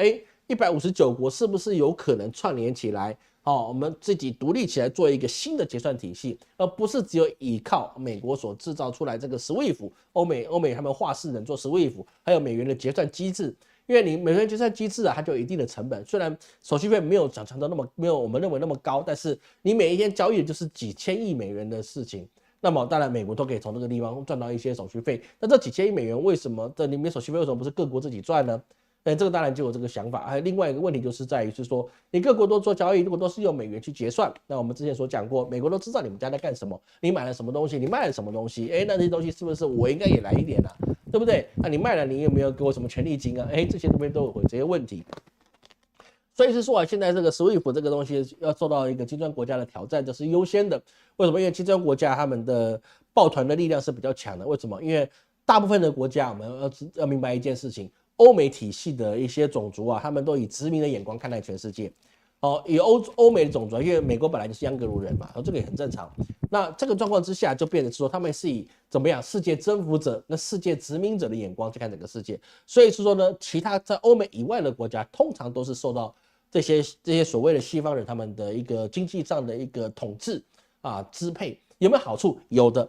，159国是不是有可能串联起来？我们自己独立起来做一个新的结算体系，而不是只有依靠美国所制造出来这个 SWIFT， 欧美他们话事人做 SWIFT， 还有美元的结算机制。因为你美元结算机制啊，它就有一定的成本，虽然手续费没有想象到没有我们认为那么高，但是你每一天交易就是几千亿美元的事情。那么当然，美国都可以从这个地方赚到一些手续费。那这几千亿美元为什么这里面手续费为什么不是各国自己赚呢？这个当然就有这个想法。还有另外一个问题就是在于是说，你各国都做交易，如果都是用美元去结算，那我们之前所讲过，美国都知道你们家在干什么，你买了什么东西，你卖了什么东西，那这些东西是不是我应该也来一点啊？对不对？那你卖了，你有没有给我什么权利金啊？这些东西都有这些问题。所以是说啊，现在这个 SWIFT 这个东西要受到一个金砖国家的挑战，这是优先的。为什么？因为金砖国家他们的抱团的力量是比较强的。为什么？因为大部分的国家，我们要明白一件事情，欧美体系的一些种族啊，他们都以殖民的眼光看待全世界。以欧美的种族，因为美国本来就是盎格鲁人嘛，这个也很正常。那这个状况之下，就变成说他们是以怎么样世界征服者、那世界殖民者的眼光去看整个世界。所以是说呢，其他在欧美以外的国家，通常都是受到这些所谓的西方人他们的一个经济上的一个统治支配。有没有好处？有的。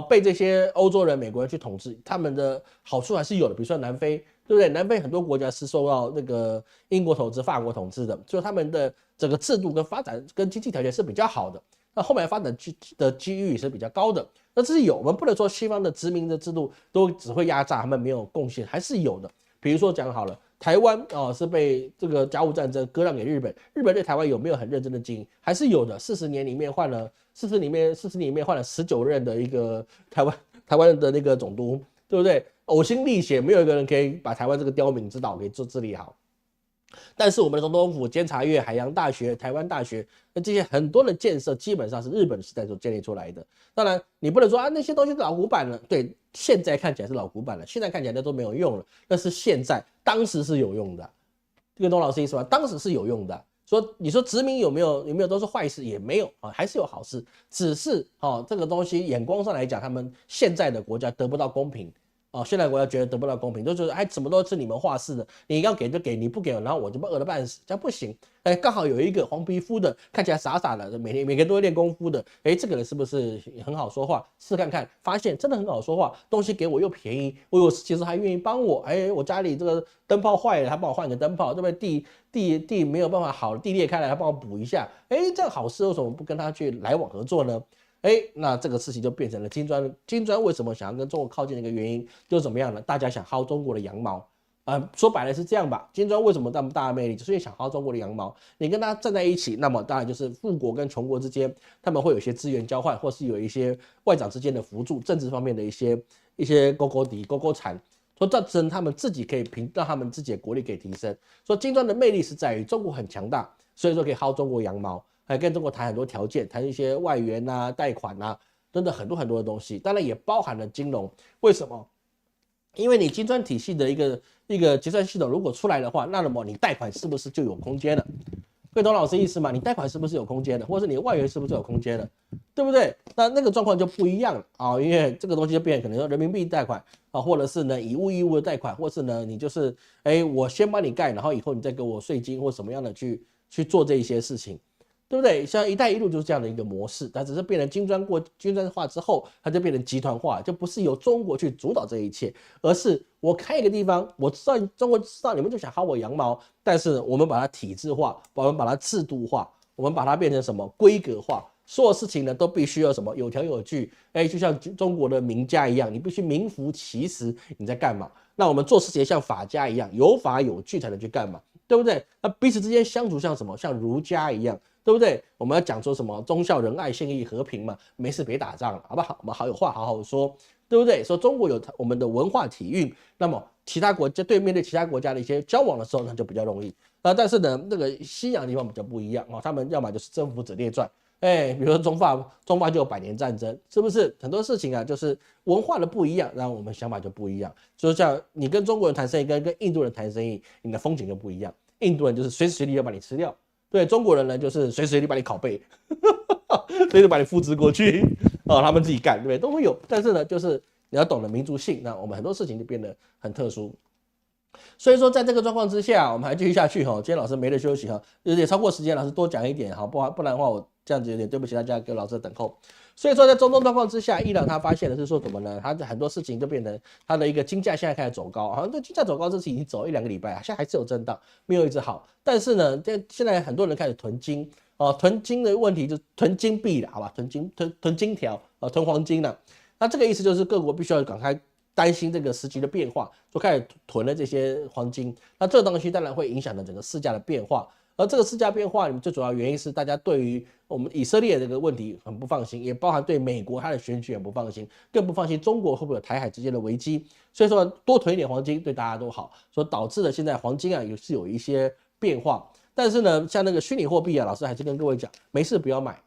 被这些欧洲人、美国人去统治，他们的好处还是有的。比如说南非，对不对？南非很多国家是受到那个英国统治、法国统治的，所以他们的整个制度跟发展跟经济条件是比较好的。那后面发展的机遇也是比较高的。那这是有，我们不能说西方的殖民的制度都只会压榨，他们没有贡献，还是有的。比如说讲好了，台湾是被这个甲午战争割让给日本，日本对台湾有没有很认真的经营？还是有的。40年里面换了19任的一个台湾的那个总督，对不对？呕心沥血，没有一个人可以把台湾这个刁民之岛给治理好。但是我们的总统府、监察院、海洋大学、台湾大学，那这些很多的建设基本上是日本时代所建立出来的。当然，你不能说那些东西是老古板了，对，现在看起来是老古板了，现在看起来都没有用了。但是当时是有用的，这个懂老师意思吗？当时是有用的。你说殖民有没有都是坏事？也没有还是有好事，只是这个东西眼光上来讲，他们现在的国家得不到公平。现在国家觉得得不到公平，就觉得什么都是你们话事的，你要给就给，你不给，然后我就饿得半死，这样不行。刚好有一个黄皮肤的，看起来傻傻的，每天都会练功夫的，这个人是不是很好说话？试看看，发现真的很好说话，东西给我又便宜，我有其实还愿意帮我。我家里这个灯泡坏了，他帮我换个灯泡，对不对？地没有办法好，地裂开来，他帮我补一下。这样好事为什么不跟他去来往合作呢？那这个事情就变成了金砖为什么想要跟中国靠近的一个原因，就是怎么样呢？大家想薅中国的羊毛，说白了是这样吧。金砖为什么那么大的魅力，就是因为想薅中国的羊毛。你跟他站在一起，那么当然就是富国跟穷国之间，他们会有一些资源交换，或是有一些外长之间的辅助，政治方面的一些勾底、勾缠。说造成他们自己可以让他们自己的国力可以提升。说金砖的魅力是在于中国很强大，所以说可以薅中国羊毛。还跟中国谈很多条件，谈一些外援啊、贷款啊等等很多的东西，当然也包含了金融。为什么？因为你金砖体系的一个结算系统如果出来的话，那么你贷款是不是就有空间了？会懂老师意思吗？你贷款是不是有空间的，或者是你的外援是不是有空间的，对不对？那个状况就不一样了因为这个东西就变成可能说人民币贷款或者是呢以物易物的贷款，或是呢你就是我先帮你盖，然后以后你再给我税金或什么样的去去做这一些事情。对不对？像“一带一路”就是这样的一个模式，它只是变成金砖化之后，它就变成集团化，就不是由中国去主导这一切，而是我开一个地方，我知道中国知道你们就想薅我羊毛，但是我们把它体制化，我们把它制度化，我们把它变成什么规格化，所有事情呢都必须要什么有条有据，就像中国的名家一样，你必须名副其实你在干嘛。那我们做事情像法家一样，有法有据才能去干嘛，对不对？那彼此之间相处像什么？像儒家一样。对不对？我们要讲说什么忠孝仁爱信义和平嘛，没事别打仗了，好不好？我们有话好好说，对不对？说中国有我们的文化体育，那么其他国家面对其他国家的一些交往的时候，那就比较容易。但是呢，那个西洋地方比较不一样他们要么就是征服者列传，比如说中法就有100年战争，是不是？很多事情啊，就是文化的不一样，然后我们想法就不一样。所以像你跟中国人谈生意，跟印度人谈生意，你的风景就不一样。印度人就是随时随地要把你吃掉。对中国人呢，就是随时随地把你拷贝，随时把你复制过去他们自己干，对不对？都会有。但是呢，就是你要懂得民族性，那我们很多事情就变得很特殊。所以说，在这个状况之下，我们还继续下去今天老师没得休息有点超过时间，老师多讲一点不然的话我这样子有点对不起大家，给老师等候。所以说，在中东状况之下，伊朗他发现的是说什么呢？他很多事情就变成他的一个金价现在开始走高，好像这金价走高这是已经走1-2个礼拜，现在还是有震荡，没有一直好。但是呢，现在很多人开始囤金囤金的问题就是囤金币了，好吧？囤金条囤黄金了。那这个意思就是各国必须要赶快担心这个时局的变化，就开始囤了这些黄金。那这个东西当然会影响了整个市价的变化。而这个市价变化里面最主要原因是大家对于我们以色列这个问题很不放心，也包含对美国它的选举很不放心，更不放心中国会不会有台海之间的危机。所以说多囤一点黄金对大家都好，所以导致了现在黄金是有一些变化。但是呢，像那个虚拟货币老师还是跟各位讲，没事不要买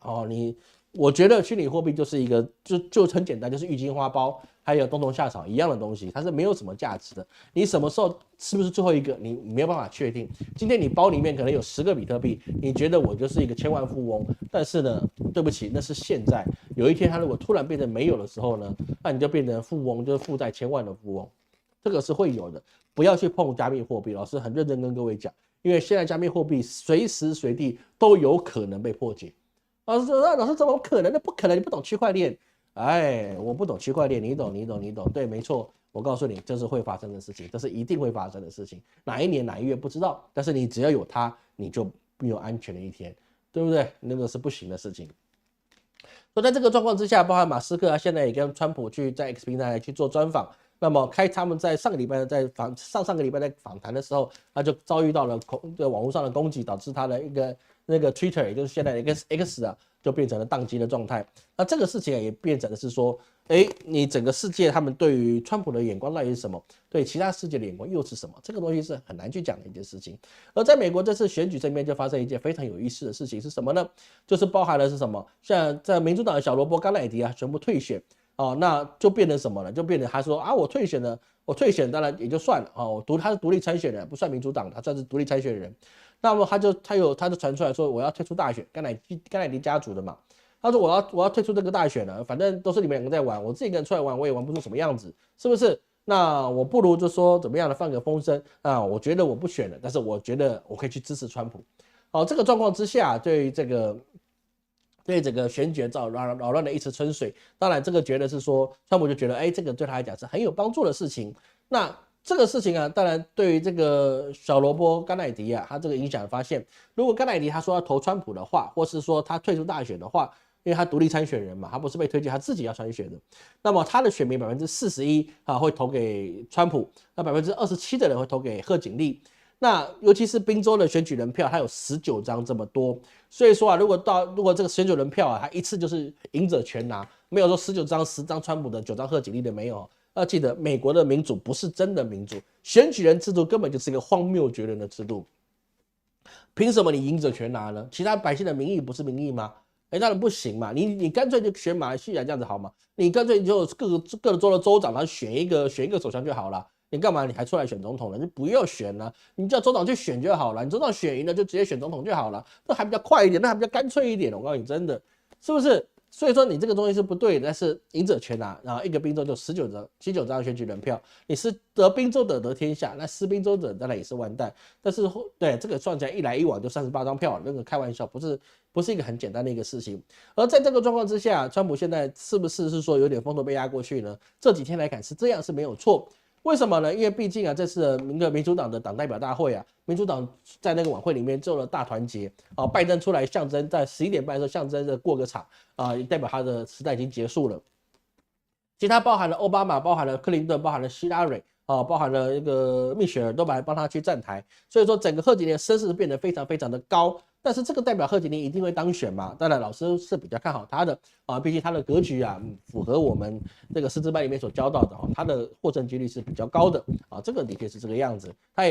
我觉得虚拟货币就是一个就很简单，就是郁金花包还有冬虫夏草一样的东西，它是没有什么价值的。你什么时候是不是最后一个，你没有办法确定。今天你包里面可能有10个比特币，你觉得我就是一个千万富翁，但是呢，对不起，那是现在。有一天它如果突然变成没有的时候呢，那你就变成富翁，就是负债1000万的富翁，这个是会有的。不要去碰加密货币，老师很认真跟各位讲，因为现在加密货币随时随地都有可能被破解。老师说：“老师怎么可能的？不可能！你不懂区块链。”我不懂区块链，你懂。对，没错，我告诉你，这是会发生的事情，这是一定会发生的事情。哪一年哪一月不知道，但是你只要有它，你就没有安全的一天，对不对？那个是不行的事情。所以在这个状况之下，包含马斯克现在也跟川普去在 X 平台去做专访。那么他们在上个礼拜上个礼拜在访谈的时候，他就遭遇到了网络上的攻击，导致他的那个 Twitter， 也就是现在的 X 就变成了宕机的状态。那这个事情也变成的是说，你整个世界他们对于川普的眼光到底是什么？对其他世界的眼光又是什么？这个东西是很难去讲的一件事情。而在美国这次选举这边就发生一件非常有意思的事情是什么呢？就是包含的是什么？像在民主党的小萝卜甘乃迪全部退选。那就变成什么了？就变成他说我退选了，我退选当然也就算了他是独立参选人，不算民主党，他算是独立参选人。那么他就传出来说我要退出大选，甘乃迪家族的嘛。他说我要退出这个大选了，反正都是你们2个在玩，我自己一个人出来玩我也玩不出什么样子，是不是？那我不如就说怎么样的放个风声我觉得我不选了，但是我觉得我可以去支持川普。这个状况之下，对整个选举扰乱的一池春水。当然，这个觉得是说，川普就觉得，这个对他来讲是很有帮助的事情。那这个事情当然对于这个小萝卜甘乃迪他这个影响发现，如果甘乃迪他说要投川普的话，或是说他退出大选的话，因为他独立参选人嘛，他不是被推荐，他自己要参选的。那么他的选民41%会投给川普，那27%的人会投给贺锦丽。那尤其是宾州的选举人票，它有19张这么多，所以说如果这个选举人票它一次就是赢者全拿，没有说19张10张川普的9张贺锦丽的没有。要记得，美国的民主不是真的民主，选举人制度根本就是一个荒谬绝伦的制度。凭什么你赢者全拿呢？其他百姓的民意不是民意吗？当然不行嘛，你干脆就选马来西亚这样子好吗？你干脆就各个州的州长，他选一个首相就好了。你干嘛？你还出来选总统呢？就不要选了，你叫州长去选就好了。你州长选赢了就直接选总统就好了，那还比较快一点，那还比较干脆一点。我告诉你，真的是不是？所以说你这个东西是不对的，但是赢者全拿，然后一个宾州就19张选举人票，你是得宾州的得天下，那失宾州的当然也是完蛋。但是对这个算起来一来一往就38张票，那个开玩笑，不是一个很简单的一个事情。而在这个状况之下，川普现在是不是说有点风头被压过去呢？这几天来看是这样是没有错。为什么呢？因为毕竟啊，这次民主党的党代表大会啊，民主党在那个晚会里面做了大团结啊，拜登出来象征在11点半的时候象征着过个场啊，也代表他的时代已经结束了。其他包含了奥巴马，包含了克林顿，包含了希拉蕊啊，包含了那个蜜雪儿都来帮他去站台，所以说整个贺锦丽的声势变得非常非常的高。但是这个代表贺锦丽一定会当选嘛？当然，老师是比较看好他的啊，毕竟他的格局啊，符合我们这个师资班里面所教到的他的获胜几率是比较高的啊，这个的确是这个样子。他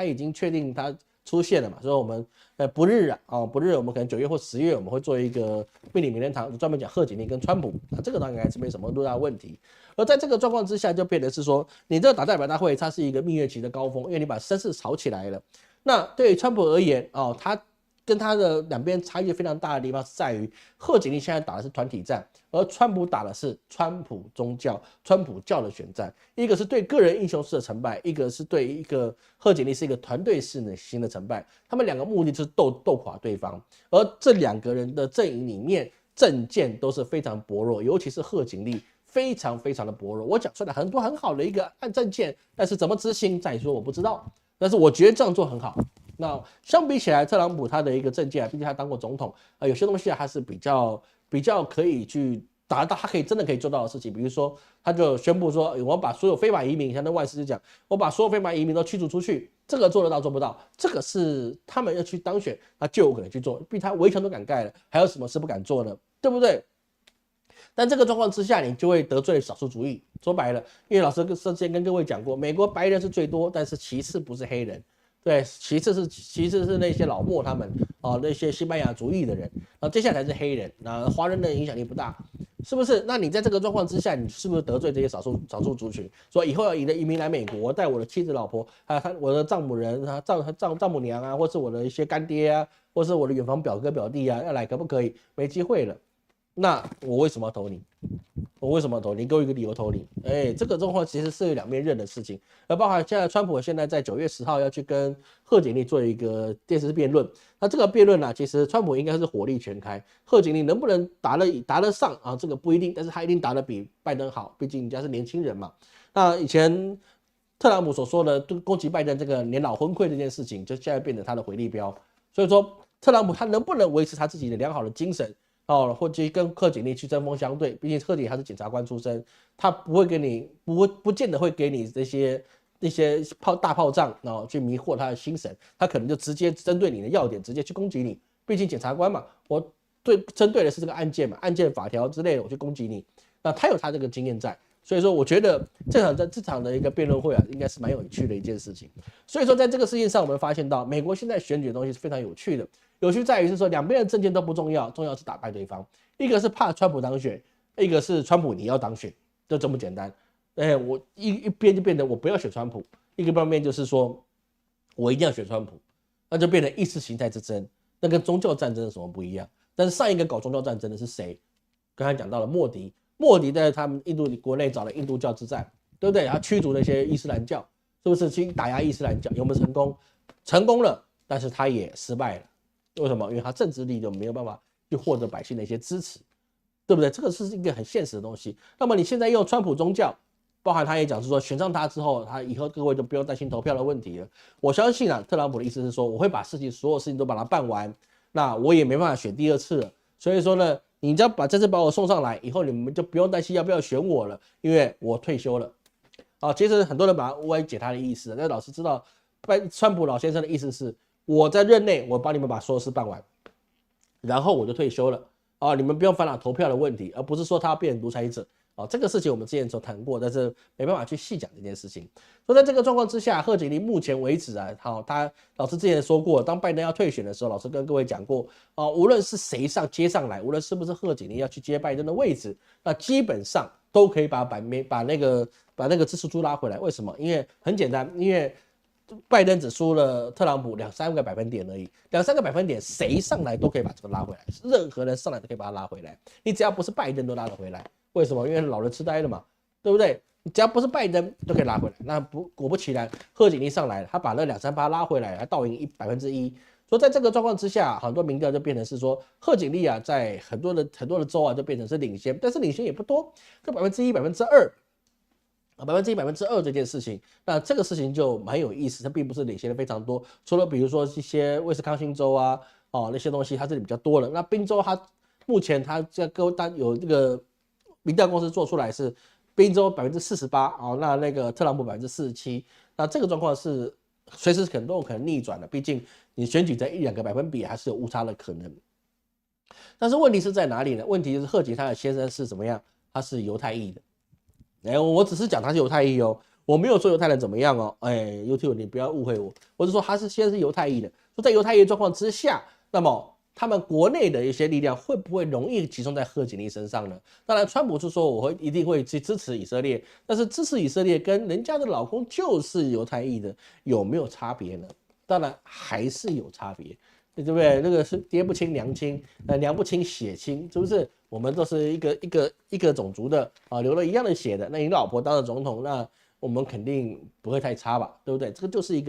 已经确定他出现了嘛，所以我们不日我们可能9月或10月我们会做一个命理名人堂，专门讲贺锦丽跟川普啊，这个当然还是没什么多大问题。而在这个状况之下，就变得是说，你这个党代表大会它是一个蜜月期的高峰，因为你把声势炒起来了。那对于川普而言他跟他的两边差异非常大的地方是在于，贺锦丽现在打的是团体战，而川普打的是川普宗教、川普教的选战。一个是对个人英雄式的成败，一个是对一个贺锦丽是一个团队式的新的成败。他们两个目的就是斗垮对方，而这两个人的阵营里面政见都是非常薄弱，尤其是贺锦丽非常非常的薄弱。我讲出来很多很好的一个按政见，但是怎么执行再说我不知道，但是我觉得这样做很好。那相比起来，特朗普他的一个政见毕竟他当过总统有些东西他是比较可以去达到，他真的可以做到的事情。比如说，他就宣布说，我把所有非法移民，像那外事就讲，我把所有非法移民都驱逐出去，这个做得到做不到？这个是他们要去当选，他就有可能去做，毕竟他围墙都敢盖了，还有什么事不敢做呢？对不对？但这个状况之下，你就会得罪少数族裔。说白了，因为老师之前跟各位讲过，美国白人是最多，但是其次不是黑人。对，其次是那些老墨他们那些西班牙族裔的人，接下来才是黑人，那华人的影响力不大，是不是？那你在这个状况之下，你是不是得罪这些少数族群？说以后要移民来美国，带我的妻子、老婆，我的丈母人、丈母娘啊，或是我的一些干爹啊，或是我的远房表哥表弟啊，要来可不可以？没机会了。那我为什么要投你？你给我一个理由投你。这个状况其实是有两面刃的事情，而包含现在川普现在在9月10号要去跟贺锦丽做一个电视辩论。那这个辩论其实川普应该是火力全开，贺锦丽能不能答得上啊？这个不一定，但是他一定答得比拜登好，毕竟人家是年轻人嘛。那以前特朗普所说的攻击拜登这个年老昏聩这件事情，就现在变成他的回力标。所以说，特朗普他能不能维持他自己的良好的精神？或者跟贺锦丽去针锋相对，毕竟贺锦丽他是检察官出身，他不会给你不见得会给你那些大炮仗，去迷惑他的心神，他可能就直接针对你的要点，直接去攻击你。毕竟检察官嘛，我针对的是这个案件嘛，案件法条之类的，我去攻击你。那他有他这个经验在，所以说我觉得这场的一个辩论会应该是蛮有趣的一件事情。所以说在这个事情上，我们发现到美国现在选举的东西是非常有趣的。有趣在于是说，两边的政见都不重要，重要是打败对方。一个是怕川普当选，一个是川普你要当选，就这么简单。我一边就变成我不要选川普，一个方面就是说我一定要选川普，那就变成意识形态之争，那跟宗教战争有什么不一样？但是上一个搞宗教战争的是谁？刚才讲到了莫迪在他们印度国内找了印度教之战，对不对？他驱逐那些伊斯兰教，是不是去打压伊斯兰教？有没有成功？成功了，但是他也失败了。为什么？因为他政治力就没有办法去获得百姓的一些支持，对不对？这个是一个很现实的东西。那么你现在用川普宗教，包含他也讲是说，选上他之后，他以后各位就不用担心投票的问题了。我相信特朗普的意思是说，我会把所有事情都把它办完，那我也没办法选第二次了。所以说呢，你只要这次把我送上来，以后你们就不用担心要不要选我了，因为我退休了。其实很多人把它歪解他的意思，但老师知道，川普老先生的意思是，我在任内，我帮你们把所有事办完，然后我就退休了你们不用烦恼投票的问题，而不是说他要变成独裁者这个事情我们之前所谈过，但是没办法去细讲这件事情。所以在这个状况之下，贺锦丽目前为止他老师之前说过，当拜登要退选的时候，老师跟各位讲过无论是谁接上来，无论是不是贺锦丽要去接拜登的位置，那基本上都可以把那个支持度拉回来。为什么？因为很简单，因为拜登只输了特朗普2-3个百分点而已，2-3个百分点，谁上来都可以把这个拉回来，任何人上来都可以把它拉回来，你只要不是拜登都拉得回来。为什么？因为老人痴呆了嘛，对不对？你只要不是拜登都可以拉回来。那果不其然，贺锦丽上来了，他把那2-3%拉回来，还倒赢1%。所以在这个状况之下，很多民调就变成是说，贺锦丽啊，在很多的州啊，就变成是领先，但是领先也不多，就1%、2%。1%、2%这件事情，那这个事情就蛮有意思，它并不是领先的非常多。除了比如说一些威斯康星州啊，那些东西它这里比较多了。那宾州它目前它这个有这个民调公司做出来是宾州48%，那个特朗普47%，那这个状况是随时都有可能逆转的，毕竟你选举在1-2个百分比还是有误差的可能。但是问题是在哪里呢？问题是贺锦他的先生是怎么样？他是犹太裔的。我只是讲他是犹太裔哦，我没有说犹太人怎么样哦。YouTube 你不要误会我，我是说他现在是犹太裔的。说在犹太裔状况之下，那么他们国内的一些力量会不会容易集中在贺锦丽身上呢？当然，川普是说我一定会去支持以色列，但是支持以色列跟人家的老公就是犹太裔的有没有差别呢？当然还是有差别。对不对？那个是爹不亲娘亲，娘不亲血亲，是不是？我们都是一个种族的啊，流了一样的血的。那你老婆当了总统，那我们肯定不会太差吧？对不对？这个就是一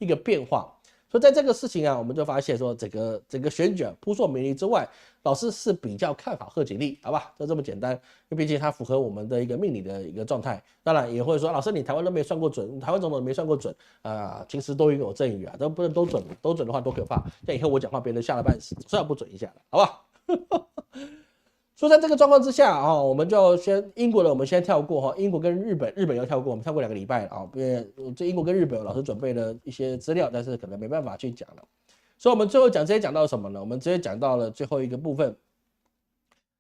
个变化。所以在这个事情啊，我们就发现说，整个选举扑朔迷离之外，老师是比较看好贺锦丽，好吧？就这么简单，因为毕竟它符合我们的一个命理的一个状态。当然也会说，老师你台湾都没算过准，台湾总统没算过准啊，其实都有赠语啊，都不能都准，都准的话多可怕！像以后我讲话别人吓了半死，算不准一下了，好不好？所以在这个状况之下啊，我们就先英国的，我们先跳过哈，英国跟日本要跳过，我们跳过2个礼拜啊，因为这英国跟日本老师准备了一些资料，但是可能没办法去讲了。所以我们最后直接讲到什么呢？我们直接讲到了最后一个部分，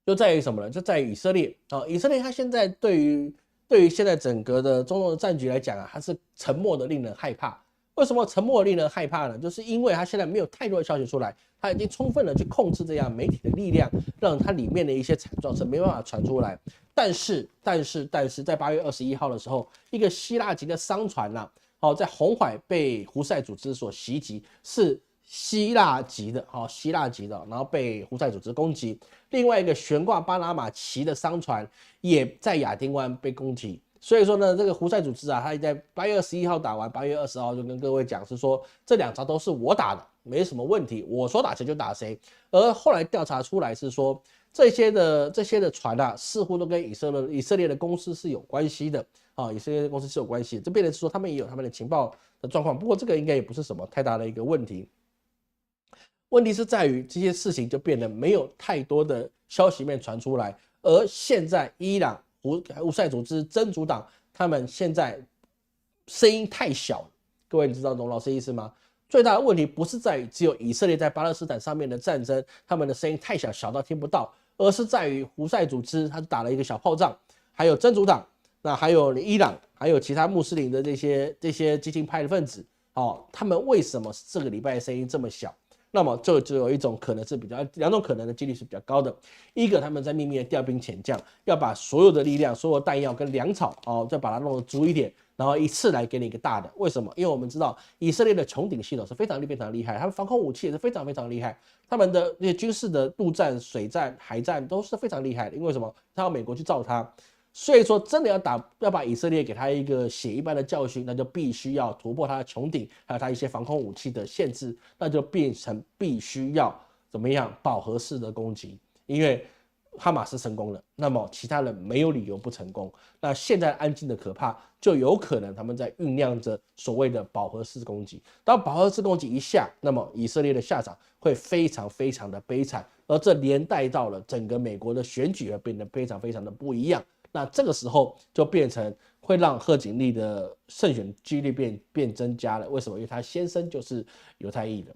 就在于什么呢？就在于以色列啊，以色列它现在对于现在整个的中东的战局来讲啊，它是沉默的令人害怕。为什么沉默令人害怕呢？就是因为它现在没有太多的消息出来，它已经充分的去控制这样媒体的力量，让它里面的一些惨状是没办法传出来。但是在8月21号的时候，一个希腊籍的商船在红海被胡塞组织所袭击，是希腊籍的，然后被胡塞组织攻击。另外一个悬挂巴拿马旗的商船也在亚丁湾被攻击。所以说呢，这个胡塞组织啊，他在8月21号打完，8月20号就跟各位讲是说，这2场都是我打的，没什么问题，我说打谁就打谁。而后来调查出来是说，这些的船啊，似乎都跟以色列的公司是有关系的啊，以色列的公司是有关系的，这变成是说他们也有他们的情报的状况。不过这个应该也不是什么太大的一个问题。问题是在于这些事情就变得没有太多的消息面传出来，而现在伊朗胡塞组织真主党他们现在声音太小了，各位你知道董老师意思吗？最大的问题不是在于只有以色列在巴勒斯坦上面的战争，他们的声音太小，小到听不到，而是在于胡塞组织他打了一个小炮仗，还有真主党，那还有伊朗，还有其他穆斯林的这些激进派的分子，他们为什么这个礼拜的声音这么小？那么就只有一种可能是2种可能的几率是比较高的。一个他们在秘密的调兵遣将，要把所有的力量、所有弹药跟粮草再把它弄得足一点，然后一次来给你一个大的。为什么？因为我们知道以色列的穹顶系统是非常厉害，他们防空武器也是非常厉害，他们的那些军事的陆战、水战、海战都是非常厉害的。因为什么？他要美国去造他。所以说，真的要把以色列给他一个血一般的教训，那就必须要突破他的穹顶，还有他一些防空武器的限制，那就变成必须要怎么样饱和式的攻击。因为哈马斯成功了，那么其他人没有理由不成功。那现在安静的可怕，就有可能他们在酝酿着所谓的饱和式攻击。当饱和式攻击一下，那么以色列的下场会非常的悲惨，而这连带到了整个美国的选举会变得非常的不一样。那这个时候就变成会让贺锦丽的胜选几率变增加了。为什么？因为他先生就是犹太裔的，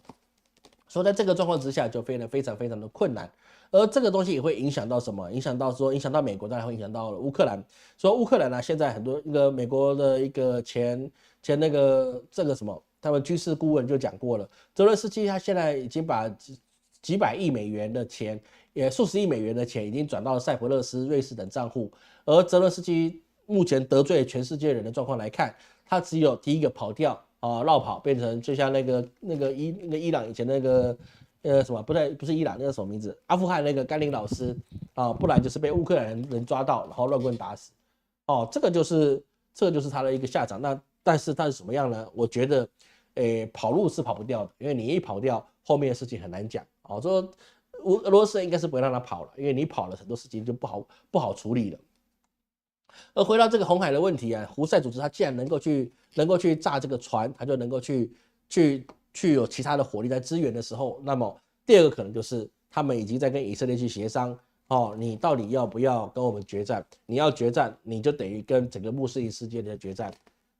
所以在这个状况之下就变得非常的困难。而这个东西也会影响到什么？影响到美国，当然会影响到了乌克兰。所以乌克兰呢，现在很多一个美国的一个前那个这个什么，他们军事顾问就讲过了，泽伦斯基他现在已经把几百亿美元的钱，也数十亿美元的钱已经转到了塞浦路斯、瑞士等账户。而泽伦斯基目前得罪全世界人的状况来看，他只有第一个跑掉绕跑，变成就像那个伊朗以前那个什么不是伊朗那个什么名字，阿富汗那个甘霖老师不然就是被乌克兰人抓到，然后乱棍打死。这个就是他的一个下场。那但是他是什么样呢？我觉得，跑路是跑不掉的，因为你一跑掉，后面的事情很难讲。说俄罗斯应该是不会让他跑了，因为你跑了很多事情就不好处理了。而回到这个红海的问题啊，胡塞组织他既然能够去炸这个船，他就能够去有其他的火力在支援的时候，那么第二个可能就是他们已经在跟以色列去协商。你到底要不要跟我们决战？你要决战，你就等于跟整个穆斯林世界的决战。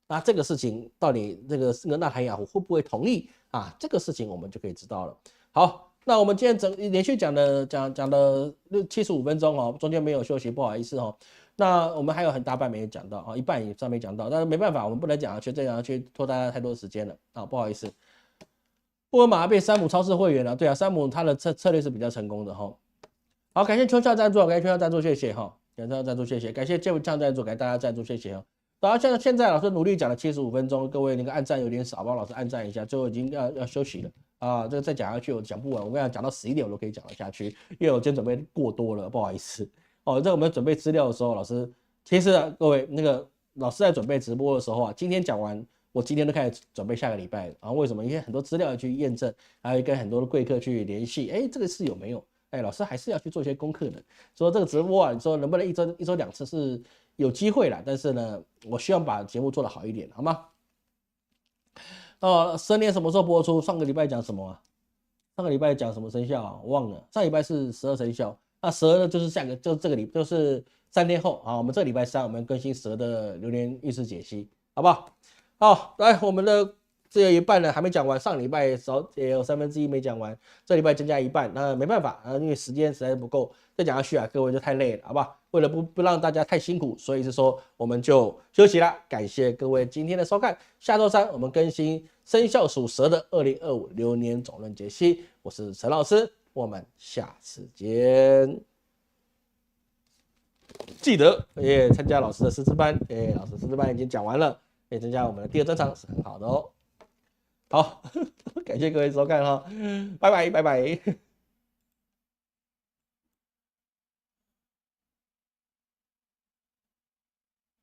那这个事情到底这个纳坦雅胡会不会同意啊？这个事情我们就可以知道了。好，那我们今天连续讲了75分钟中间没有休息，不好意思那我们还有很大半没有讲到一半以上没讲到，但是没办法，我们不能讲下去，这样去拖大家太多时间了不好意思。沃尔玛变山姆超市会员了，对啊，山姆他的策略是比较成功的好，感谢秋夏赞助，感谢秋夏赞助，谢谢感谢秋夏赞助，谢谢，感谢 Jeff 酱赞助，感谢大家赞助，谢谢然后现在老师努力讲了75分钟，各位那个按赞有点少，帮老师按赞一下，最后已经要休息了这个再讲下去我讲不完，我跟你讲到11点我都可以讲得下去，因为我今天准备过多了，不好意思在我们准备资料的时候，老师其实各位那个老师在准备直播的时候今天讲完，我今天都开始准备下个礼拜了为什么？因为很多资料要去验证，还有跟很多的贵客去联系，这个是有没有？老师还是要去做一些功课的。说这个直播你说能不能一周2次是有机会啦，但是呢，我希望把节目做得好一点，好吗？12年什么时候播出？上个礼拜讲什么上个礼拜讲什么生肖我忘了。上礼拜是12生肖，那12呢就是就是3天后我们这礼拜3我们更新12的流年运势解析，好不好？好，来我们的。这有一半呢还没讲完，上礼拜也有1/3没讲完，这礼拜增加一半，那没办法因为时间实在不够，再讲下去各位就太累了，好不好？为了不让大家太辛苦，所以是说我们就休息啦。感谢各位今天的收看，下周3我们更新生肖属蛇的2025流年总论解析，我是陈老师，我们下次见。记得参加老师的师资班，老师师资班已经讲完了，增加我们的第2专场是很好的好，感谢各位收看拜拜。